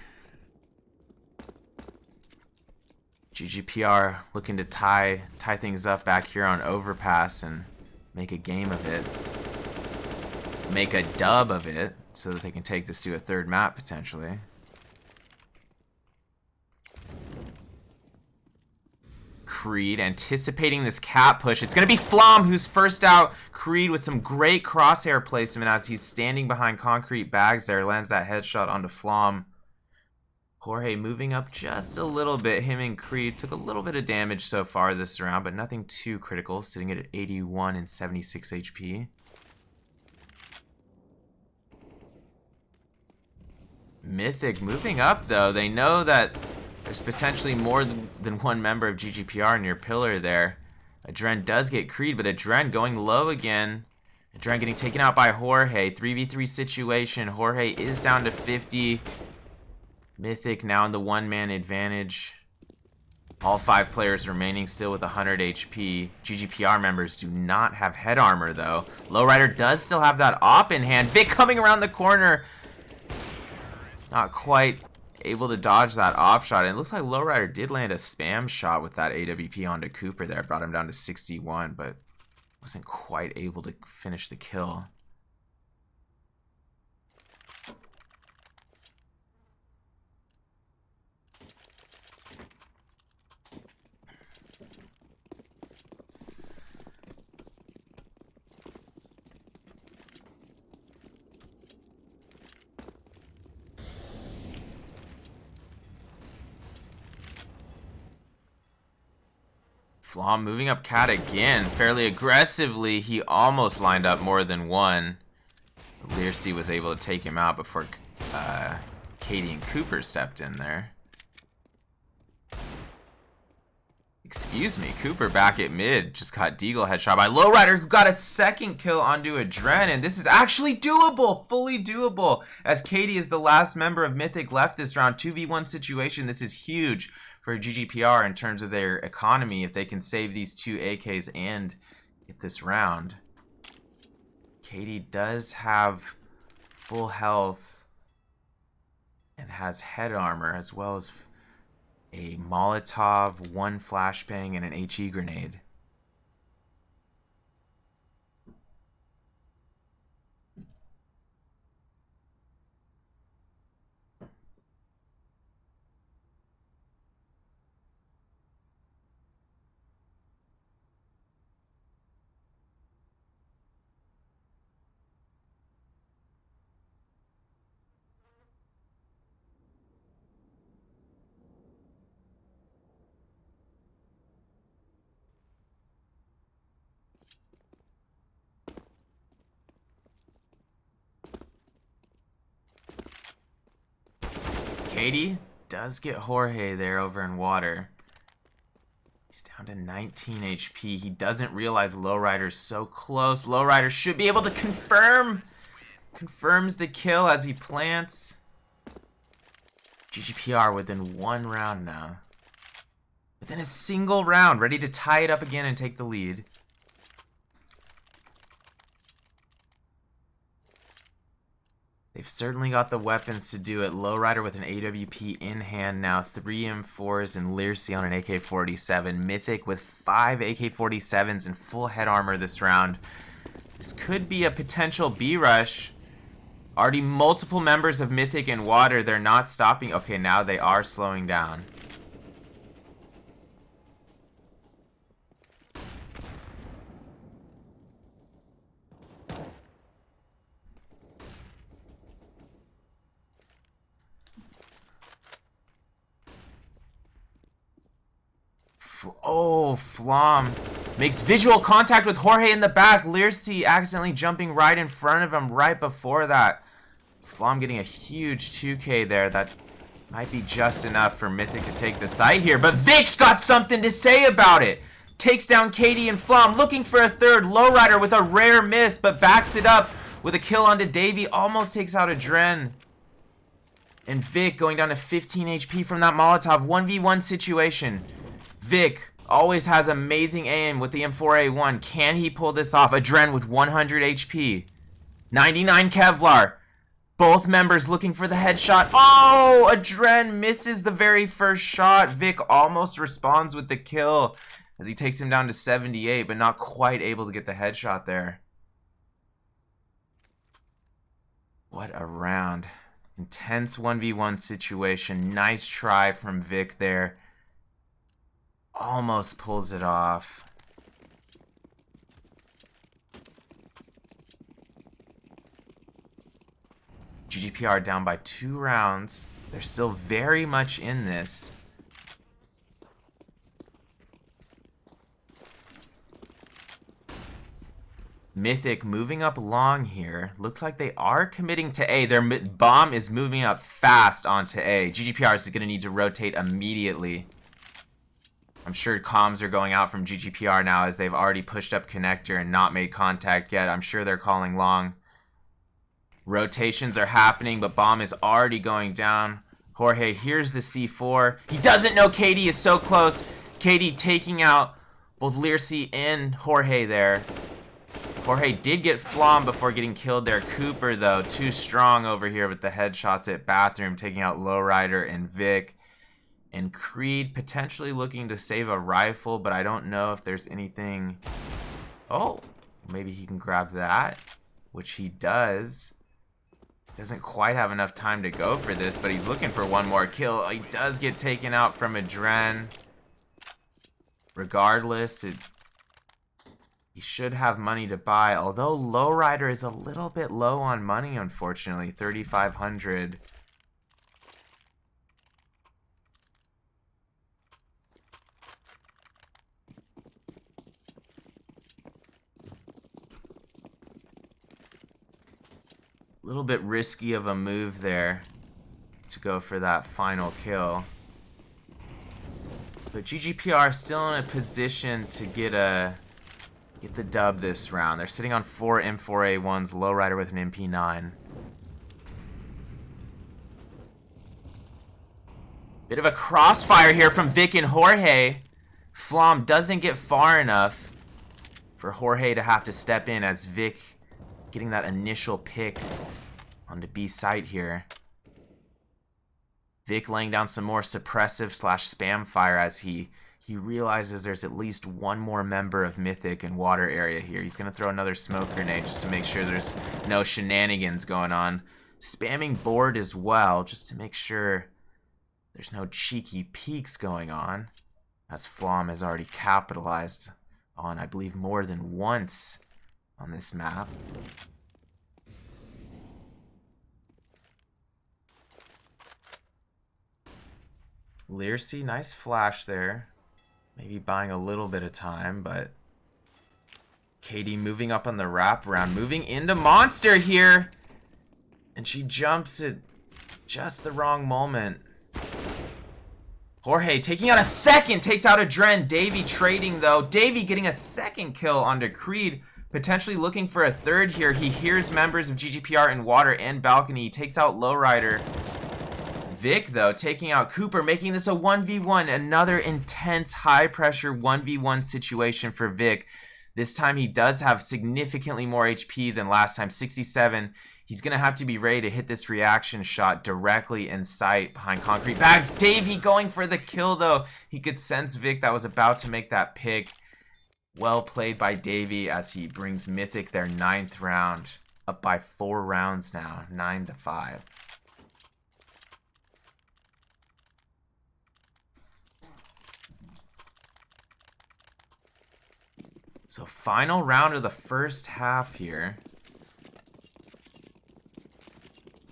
GGPR looking to tie things up back here on Overpass and make a game of it. Make a dub of it so that they can take this to a third map potentially. Creed anticipating this cap push. It's going to be Flom who's first out. Creed with some great crosshair placement as he's standing behind concrete bags there. Lands that headshot onto Flom. Jorge moving up just a little bit. Him and Creed took a little bit of damage so far this round, but nothing too critical. Sitting at 81 and 76 HP. Mythic moving up though. They know that there's potentially more than one member of GGPR near pillar there. Adren does get Creed, but Adren going low again. Adren getting taken out by Jorge. 3v3 situation. Jorge is down to 50. Mythic now in the one-man advantage. All 5 players remaining still with 100 HP. GGPR members do not have head armor though. Lowrider does still have that op in hand. Vic coming around the corner. Not quite able to dodge that op shot. And it looks like Lowrider did land a spam shot with that AWP onto Cooper there. Brought him down to 61, but wasn't quite able to finish the kill. Flom moving up Cat again, fairly aggressively. He almost lined up more than one. Learsea was able to take him out before Katie and Cooper stepped in there. Excuse me, Cooper back at mid. Just got Deagle headshot by Lowrider, who got a second kill onto Adren. And this is actually doable, fully doable. As Katie is the last member of Mythic left this round. 2v1 situation, this is huge for GGPR in terms of their economy if they can save these 2 AKs and get this round. Katie does have full health and has head armor as well as a Molotov, 1 flashbang, and an HE grenade. Katie does get Jorge there over in water. He's down to 19 HP. He doesn't realize Lowrider's so close. Lowrider should be able to confirm. Confirms the kill as he plants. GGPR within 1 round now. Within a single round, ready to tie it up again and take the lead. They've certainly got the weapons to do it. Lowrider with an AWP in hand now. 3 M4s and Learsea on an AK-47. Mythic with 5 AK-47s and full head armor this round. This could be a potential B-rush. Already multiple members of Mythic in water. They're not stopping. Okay, now they are slowing down. Oh, Flom makes visual contact with Jorge in the back. Liercy accidentally jumping right in front of him right before that. Flom getting a huge 2K there. That might be just enough for Mythic to take the site here. But Vic's got something to say about it. Takes down Katie and Flom, looking for a third. Lowrider with a rare miss, but backs it up with a kill onto Davey. Almost takes out Adren. And Vic going down to 15 HP from that Molotov. 1v1 situation. Vic always has amazing aim with the M4A1. Can he pull this off? Adren with 100 HP. 99 Kevlar. Both members looking for the headshot. Oh, Adren misses the very first shot. Vic almost responds with the kill as he takes him down to 78, but not quite able to get the headshot there. What a round. Intense 1v1 situation. Nice try from Vic there. Almost pulls it off. GGPR down by 2 rounds. They're still very much in this. Mythic moving up long here. Looks like they are committing to A. Their bomb is moving up fast onto A. GGPR is going to need to rotate immediately. I'm sure comms are going out from GGPR now as they've already pushed up connector and not made contact yet. I'm sure they're calling long. Rotations are happening, but bomb is already going down. Jorge here's the C4. He doesn't know Katie is so close. Katie taking out both Liercy and Jorge there. Jorge did get Flom before getting killed there. Cooper, though, too strong over here with the headshots at Bathroom, taking out Lowrider and Vic. And Creed potentially looking to save a rifle, but I don't know if there's anything... Oh, maybe he can grab that, which he does. Doesn't quite have enough time to go for this, but he's looking for one more kill. He does get taken out from Adren. Regardless, he should have money to buy, although Lowrider is a little bit low on money, unfortunately. 3,500. A little bit risky of a move there to go for that final kill. But GGPR still in a position to get the dub this round. They're sitting on 4 M4A1s, Lowrider with an MP9. Bit of a crossfire here from Vic and Jorge. Flom doesn't get far enough for Jorge to have to step in as Vic getting that initial pick onto B site here. Vic laying down some more suppressive / spam fire as he realizes there's at least one more member of Mythic in water area here. He's going to throw another smoke grenade just to make sure there's no shenanigans going on. Spamming board as well, just to make sure there's no cheeky peeks going on, as Flom has already capitalized on, I believe, more than once on this map. Liercy, nice flash there. Maybe buying a little bit of time, but Katie moving up on the wraparound, moving into Monster here. And she jumps at just the wrong moment. Jorge taking out a second, takes out Adren. Davey trading though. Davey getting a second kill onto Creed. Potentially looking for a third here. He hears members of GGPR in water and balcony. He takes out Lowrider. Vic, though, taking out Cooper, making this a 1v1. Another intense, high-pressure 1v1 situation for Vic. This time he does have significantly more HP than last time, 67. He's going to have to be ready to hit this reaction shot directly in sight behind concrete bags. Davey going for the kill, though. He could sense Vic that was about to make that pick. Well played by Davey as he brings Mythic their 9th round. Up by 4 rounds now, 9-5. So final round of the first half here.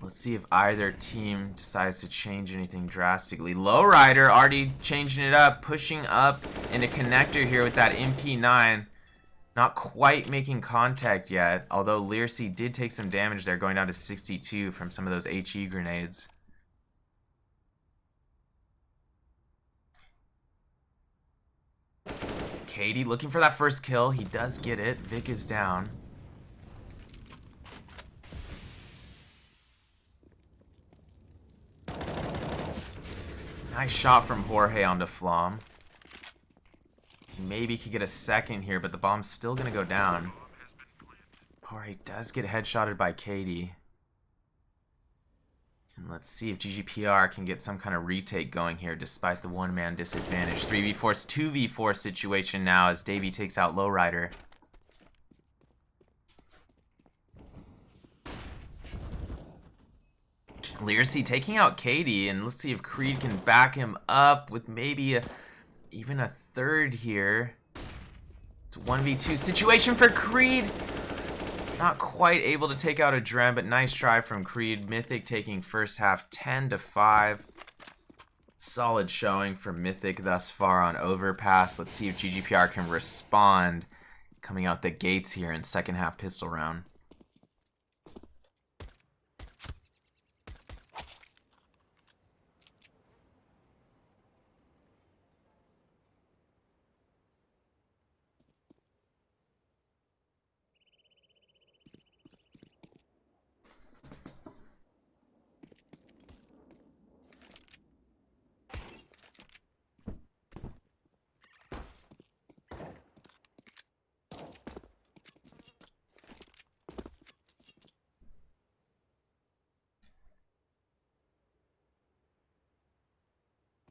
Let's see if either team decides to change anything drastically. Lowrider already changing it up, pushing up into connector here with that MP9. Not quite making contact yet, although ESEA did take some damage there, going down to 62 from some of those HE grenades. Katie looking for that first kill. He does get it. Vic is down. Nice shot from Jorge onto Flom. Maybe he could get a second here, but the bomb's still going to go down. Jorge does get headshotted by Katie. And let's see if GGPR can get some kind of retake going here despite the one-man disadvantage. 3v4, 2v4 situation now as Davey takes out Lowrider. ESEA taking out Katie, and let's see if Creed can back him up with maybe even a third here. It's a 1v2 situation for Creed. Not quite able to take out a Dren, but nice try from Creed. Mythic taking first half 10-5. Solid showing from Mythic thus far on Overpass. Let's see if GGPR can respond coming out the gates here in second half pistol round.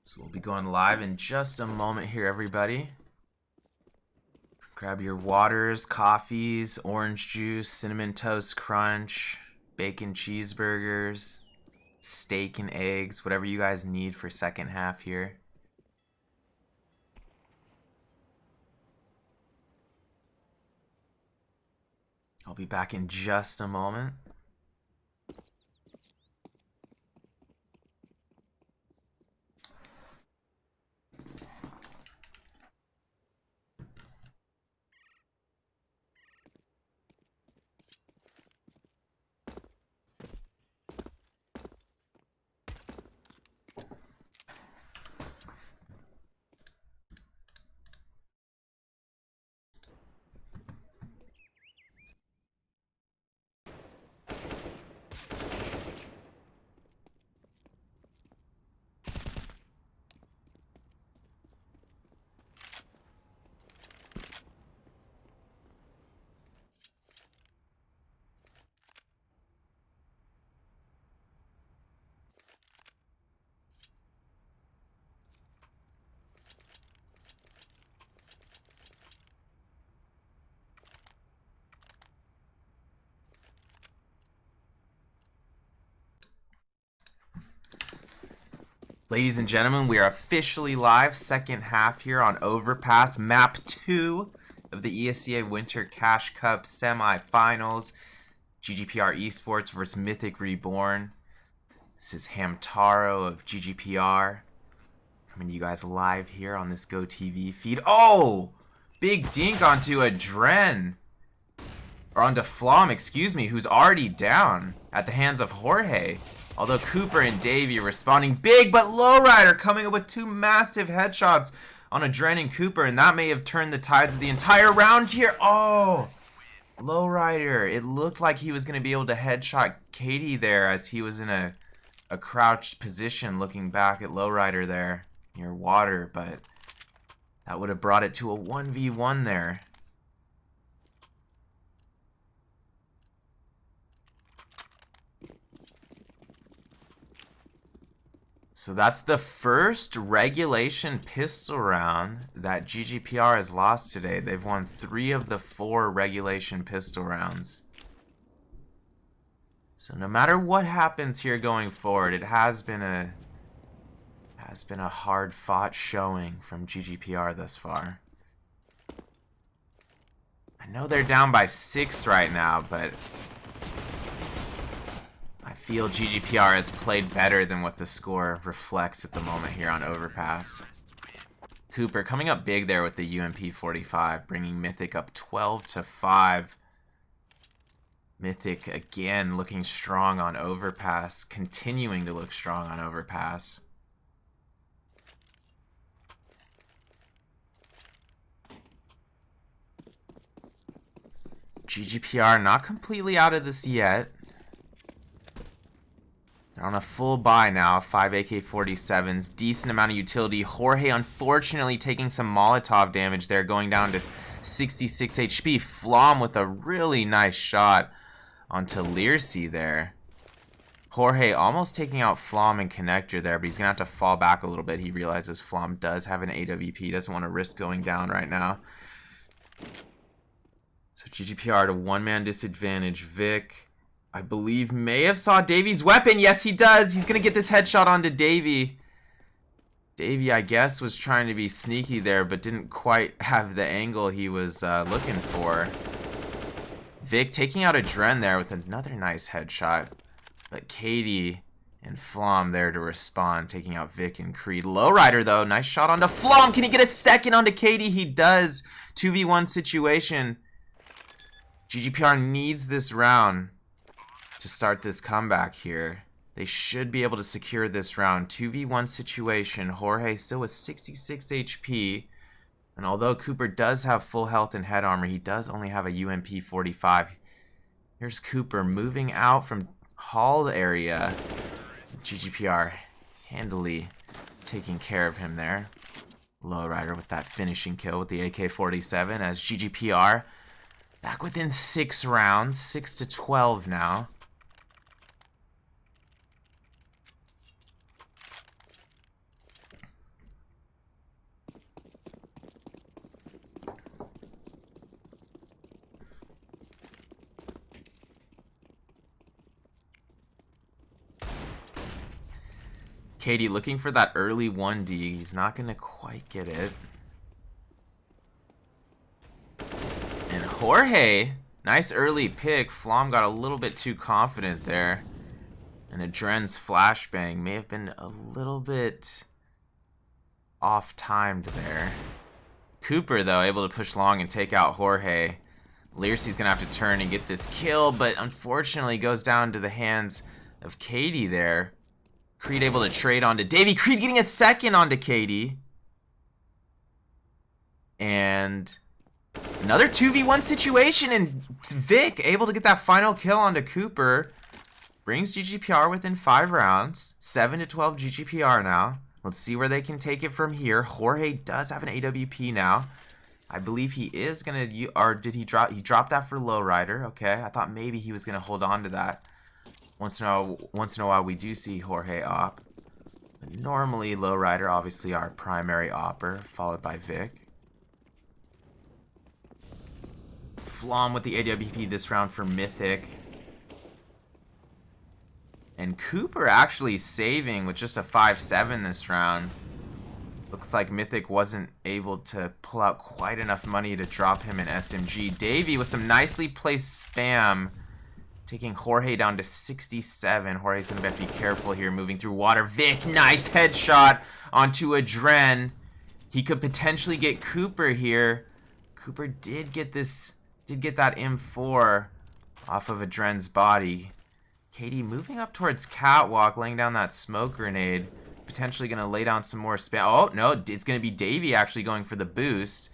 So we'll be going live in just a moment here, everybody. Grab your waters, coffees, orange juice, cinnamon toast crunch, bacon cheeseburgers, steak and eggs, whatever you guys need for second half here. I'll be back in just a moment. Ladies and gentlemen, we are officially live, second half here on Overpass, map 2 of the ESEA Winter Cash Cup Semifinals. GGPR Esports versus Mythic Reborn. This is Hamtaro of GGPR coming to you guys live here on this GoTV feed. Oh! Big dink onto a Dren. Or onto Flom, excuse me, who's already down at the hands of Jorge. Although Cooper and Davey responding big, but Lowrider coming up with two massive headshots on a Dren and Cooper, and that may have turned the tides of the entire round here. Oh! Lowrider. It looked like he was going to be able to headshot Katie there as he was in a crouched position looking back at Lowrider there near water, but that would have brought it to a 1v1 there. So that's the first regulation pistol round that GGPR has lost today. They've won 3 of the 4 regulation pistol rounds. So no matter what happens here going forward, it has been a hard fought showing from GGPR thus far. I know they're down by 6 right now, but I feel GGPR has played better than what the score reflects at the moment here on Overpass. Cooper coming up big there with the UMP 45, bringing Mythic up 12-5. Mythic again looking strong on Overpass, continuing to look strong on Overpass. GGPR not completely out of this yet. They're on a full buy now. 5 AK-47s. Decent amount of utility. Jorge unfortunately taking some Molotov damage there. Going down to 66 HP. Flom with a really nice shot onto Learsea there. Jorge almost taking out Flom and Connector there. But he's going to have to fall back a little bit. He realizes Flom does have an AWP. He doesn't want to risk going down right now. So GGPR at a one-man disadvantage. Vic, I believe, may have saw Davy's weapon. Yes, he does. He's going to get this headshot onto Davy. Davy, I guess, was trying to be sneaky there, but didn't quite have the angle he was looking for. Vic taking out a Dren there with another nice headshot. But Katie and Flom there to respond, taking out Vic and Creed. Lowrider, though. Nice shot onto Flom. Can he get a second onto Katie? He does. 2v1 situation. GGPR needs this round to start this comeback here. They should be able to secure this round. 2v1 situation. Jorge still with 66 HP. And although Cooper does have full health and head armor, he does only have a UMP 45. Here's Cooper moving out from Hall area. GGPR handily taking care of him there. Lowrider with that finishing kill with the AK-47 as GGPR back within 6 rounds, 6-12 now. Katie looking for that early 1D. He's not going to quite get it. And Jorge, nice early pick. Flom got a little bit too confident there. And a Dren's flashbang may have been a little bit off-timed there. Cooper, though, able to push long and take out Jorge. Learcy's going to have to turn and get this kill, but unfortunately goes down to the hands of Katie there. Creed able to trade onto Davy. Creed getting a second onto Katie. And another 2v1 situation, and Vic able to get that final kill onto Cooper. Brings GGPR within 5 rounds. 7-12 GGPR now. Let's see where they can take it from here. Jorge does have an AWP now. I believe he is going to, or did he drop? He dropped that for Lowrider. Okay, I thought maybe he was going to hold on to that. Once in a while, we do see Jorge op. But normally, Lowrider, obviously our primary opper, followed by Vic. Flom with the AWP this round for Mythic. And Cooper actually saving with just a 5-7 this round. Looks like Mythic wasn't able to pull out quite enough money to drop him an SMG. Davey with some nicely placed spam, taking Jorge down to 67. Jorge's going to have to be careful here moving through water. Vic, nice headshot onto a Dren. He could potentially get Cooper here. Cooper did get that M4 off of a Dren's body. Katie moving up towards Catwalk, laying down that smoke grenade. Potentially going to lay down some more spam. Oh, no, it's going to be Davey actually going for the boost.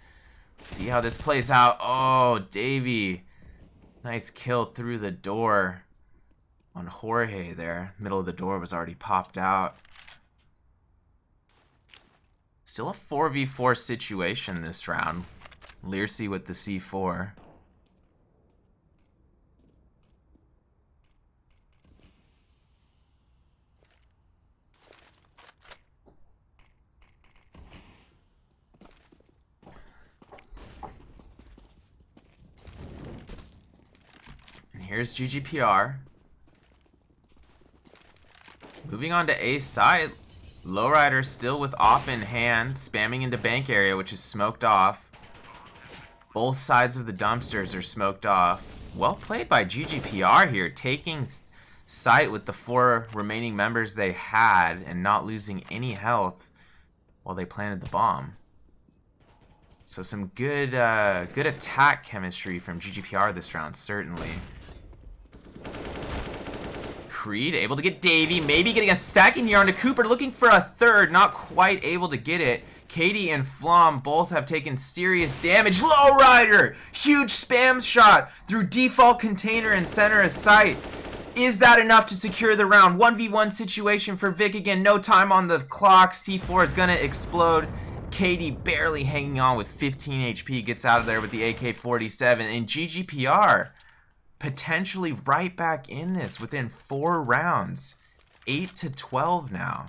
Let's see how this plays out. Oh, Davey. Nice kill through the door on Jorge there. Middle of the door was already popped out. Still a 4v4 situation this round. Learsea with the C4. Here's GGPR. Moving on to A side. Lowrider still with op in hand, spamming into bank area, which is smoked off. Both sides of the dumpsters are smoked off. Well played by GGPR here, taking site with the 4 remaining members they had and not losing any health while they planted the bomb. So some good good attack chemistry from GGPR this round, certainly. Creed able to get Davey, maybe getting a second here onto Cooper, looking for a third, not quite able to get it. Katie and Flom both have taken serious damage. Lowrider, huge spam shot through default container and center of sight. Is that enough to secure the round? 1v1 situation for Vic again, no time on the clock. C4 is gonna explode. Katie barely hanging on with 15 HP, gets out of there with the AK-47, and GGPR potentially right back in this within 4 rounds. 8-12 now.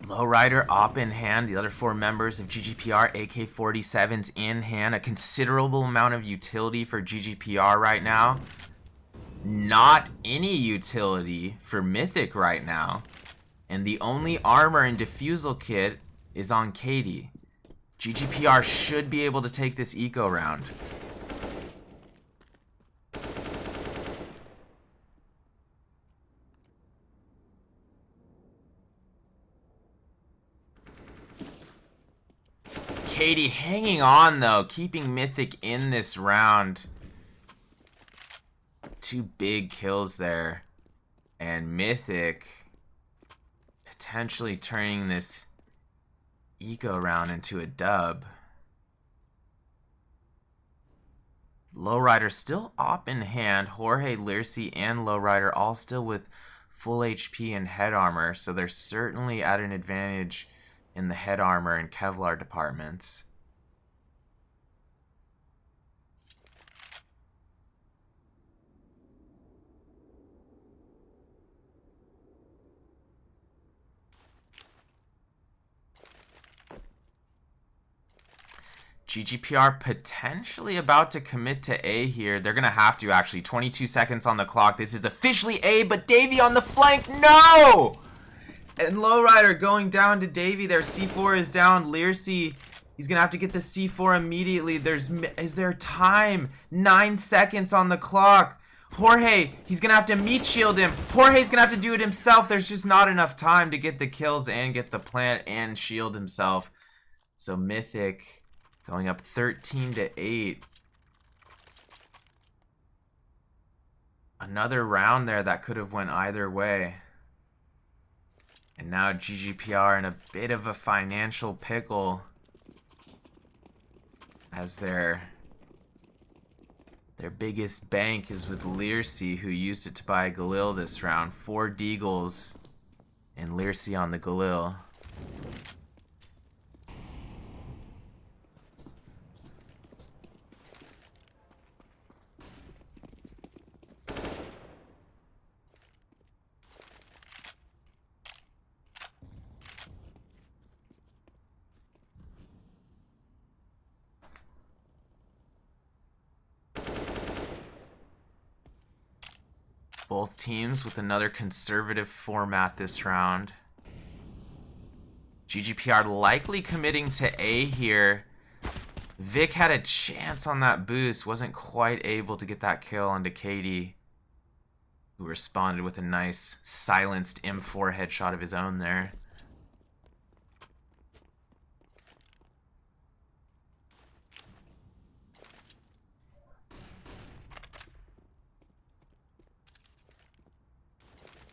Lowrider op in hand, the other 4 members of GGPR, AK-47s in hand, a considerable amount of utility for GGPR right now. Not any utility for Mythic right now. And the only armor and defusal kit is on Katie. GGPR should be able to take this eco round. Katie hanging on though, keeping Mythic in this round. 2 big kills there. And Mythic potentially turning this eco round into a dub. Lowrider still op in hand. Jorge, Lircy, and Lowrider all still with full HP and head armor, so they're certainly at an advantage in the head armor and Kevlar departments. GGPR potentially about to commit to A here. They're going to have to, actually. 22 seconds on the clock. This is officially A, but Davey on the flank. No! And Lowrider going down to Davey there. C4 is down. Lircy, he's going to have to get the C4 immediately. Is there time? 9 seconds on the clock. Jorge, he's going to have to meat shield him. Jorge's going to have to do it himself. There's just not enough time to get the kills and get the plant and shield himself. So Mythic going up 13-8. Another round there that could have went either way. And now GGPR in a bit of a financial pickle as their biggest bank is with Lircy, who used it to buy Galil this round. 4 Deagles and Lircy on the Galil. Both teams with another conservative format this round. GGPR likely committing to A here. Vic had a chance on that boost, wasn't quite able to get that kill onto Katie, who responded with a nice silenced M4 headshot of his own there.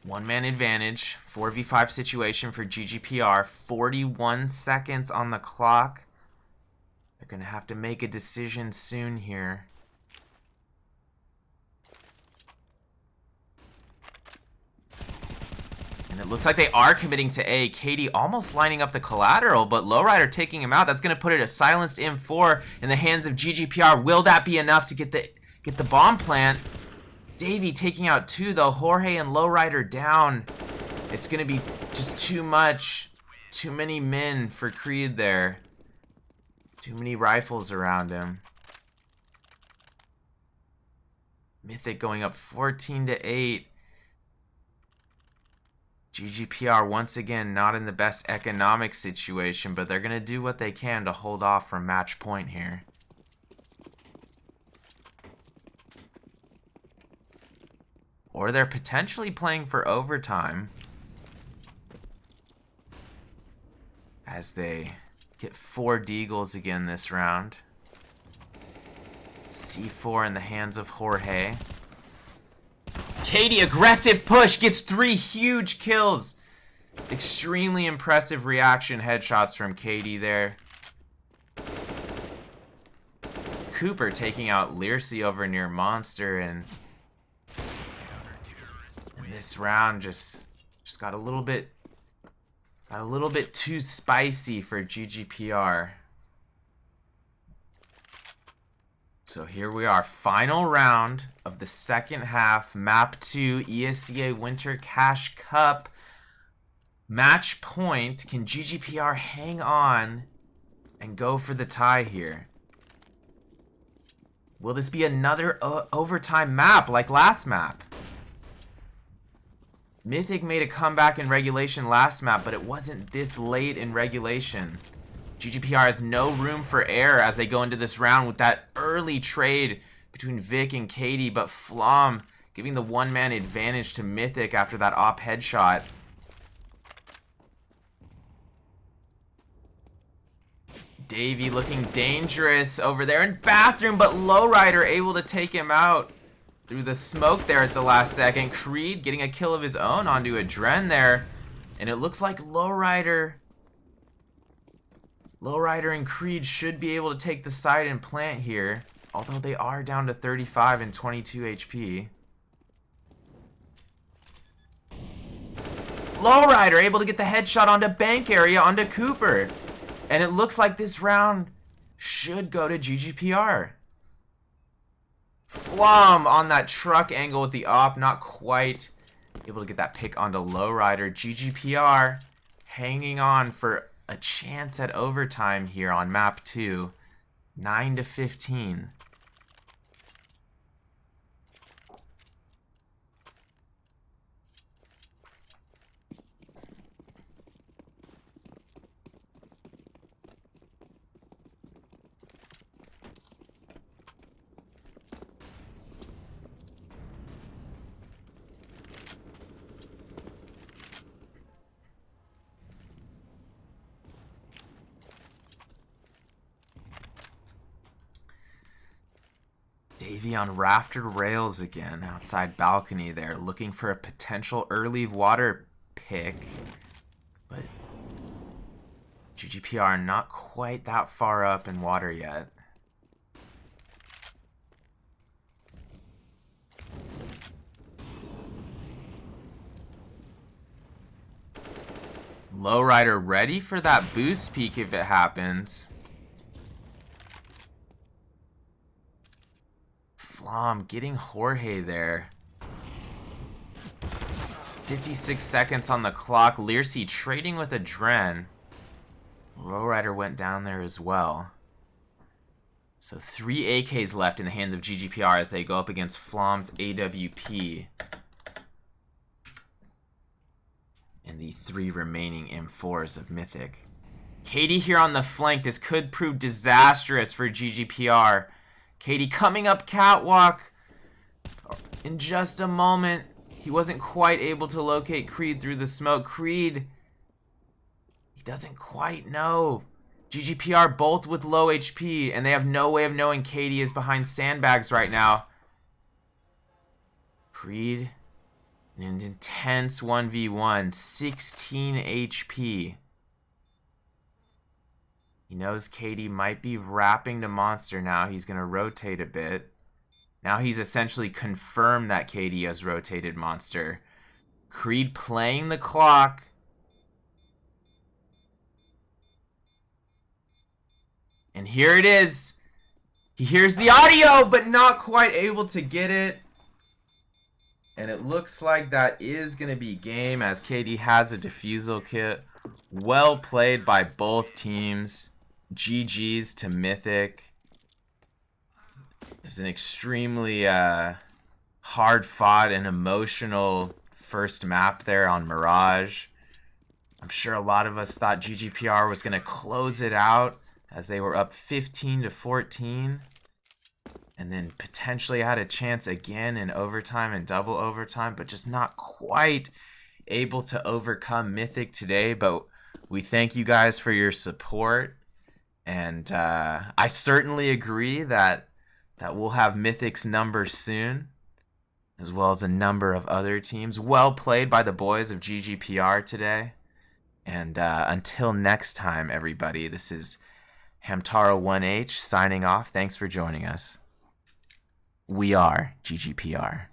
One-man advantage, 4v5 situation for GGPR, 41 seconds on the clock. They're going to have to make a decision soon here. And it looks like they are committing to A. Katie almost lining up the collateral, but Lowrider taking him out. That's going to put it a silenced M4 in the hands of GGPR. Will that be enough to get the bomb plant? Davey taking out 2 though. Jorge and Lowrider down. It's going to be just too much. Too many men for Creed there. Too many rifles around him. Mythic going up 14-8. GGPR once again not in the best economic situation, but they're going to do what they can to hold off from match point here. Or they're potentially playing for overtime as they get 4 deagles again this round. C4 in the hands of Jorge. Katie, aggressive push, gets 3 huge kills. Extremely impressive reaction headshots from Katie there. Cooper taking out Learsea over near Monster, and this round just got a little bit too spicy for GGPR. So here we are, final round of the second half, Map 2 ESEA Winter Cash Cup. Match point, can GGPR hang on and go for the tie here? Will this be another overtime map like last map? Mythic made a comeback in regulation last map, but it wasn't this late in regulation. GGPR has no room for error as they go into this round with that early trade between Vic and Katie, but Flom giving the one-man advantage to Mythic after that op headshot. Davey looking dangerous over there in bathroom, but Lowrider able to take him out through the smoke there at the last second. Creed getting a kill of his own onto a Dren there, and it looks like Lowrider and Creed should be able to take the side and plant here, although they are down to 35 and 22 HP. Lowrider able to get the headshot onto bank area onto Cooper, and it looks like this round should go to GGPR. Flom on that truck angle with the op, not quite able to get that pick onto Lowrider. GGPR hanging on for a chance at overtime here on map 2, 9-15. Davey on rafter rails again, outside balcony there, looking for a potential early water pick. But GGPR not quite that far up in water yet. Lowrider ready for that boost peak if it happens. Flom getting Jorge there. 56 seconds on the clock. Learsea trading with a Dren. Lowrider went down there as well. So 3 AKs left in the hands of GGPR as they go up against Flom's AWP. And the 3 remaining M4s of Mythic. Katie here on the flank. This could prove disastrous for GGPR. Katie coming up catwalk in just a moment. He wasn't quite able to locate Creed through the smoke. Creed, he doesn't quite know. GGPR both with low HP, and they have no way of knowing Katie is behind sandbags right now. Creed, an intense 1v1, 16 HP. He knows Katie might be wrapping to Monster now. He's going to rotate a bit. Now he's essentially confirmed that Katie has rotated Monster. Creed playing the clock. And here it is. He hears the audio, but not quite able to get it. And it looks like that is going to be game as Katie has a defusal kit. Well played by both teams. GG's to Mythic. This is an extremely hard fought and emotional first map there on Mirage. I'm sure a lot of us thought GGPR was going to close it out as they were up 15-14. And then potentially had a chance again in overtime and double overtime, but just not quite able to overcome Mythic today. But we thank you guys for your support. And I certainly agree that we'll have Mythic's number soon, as well as a number of other teams. Well played by the boys of GGPR today. And until next time, everybody, this is Hamtaro1H signing off. Thanks for joining us. We are GGPR.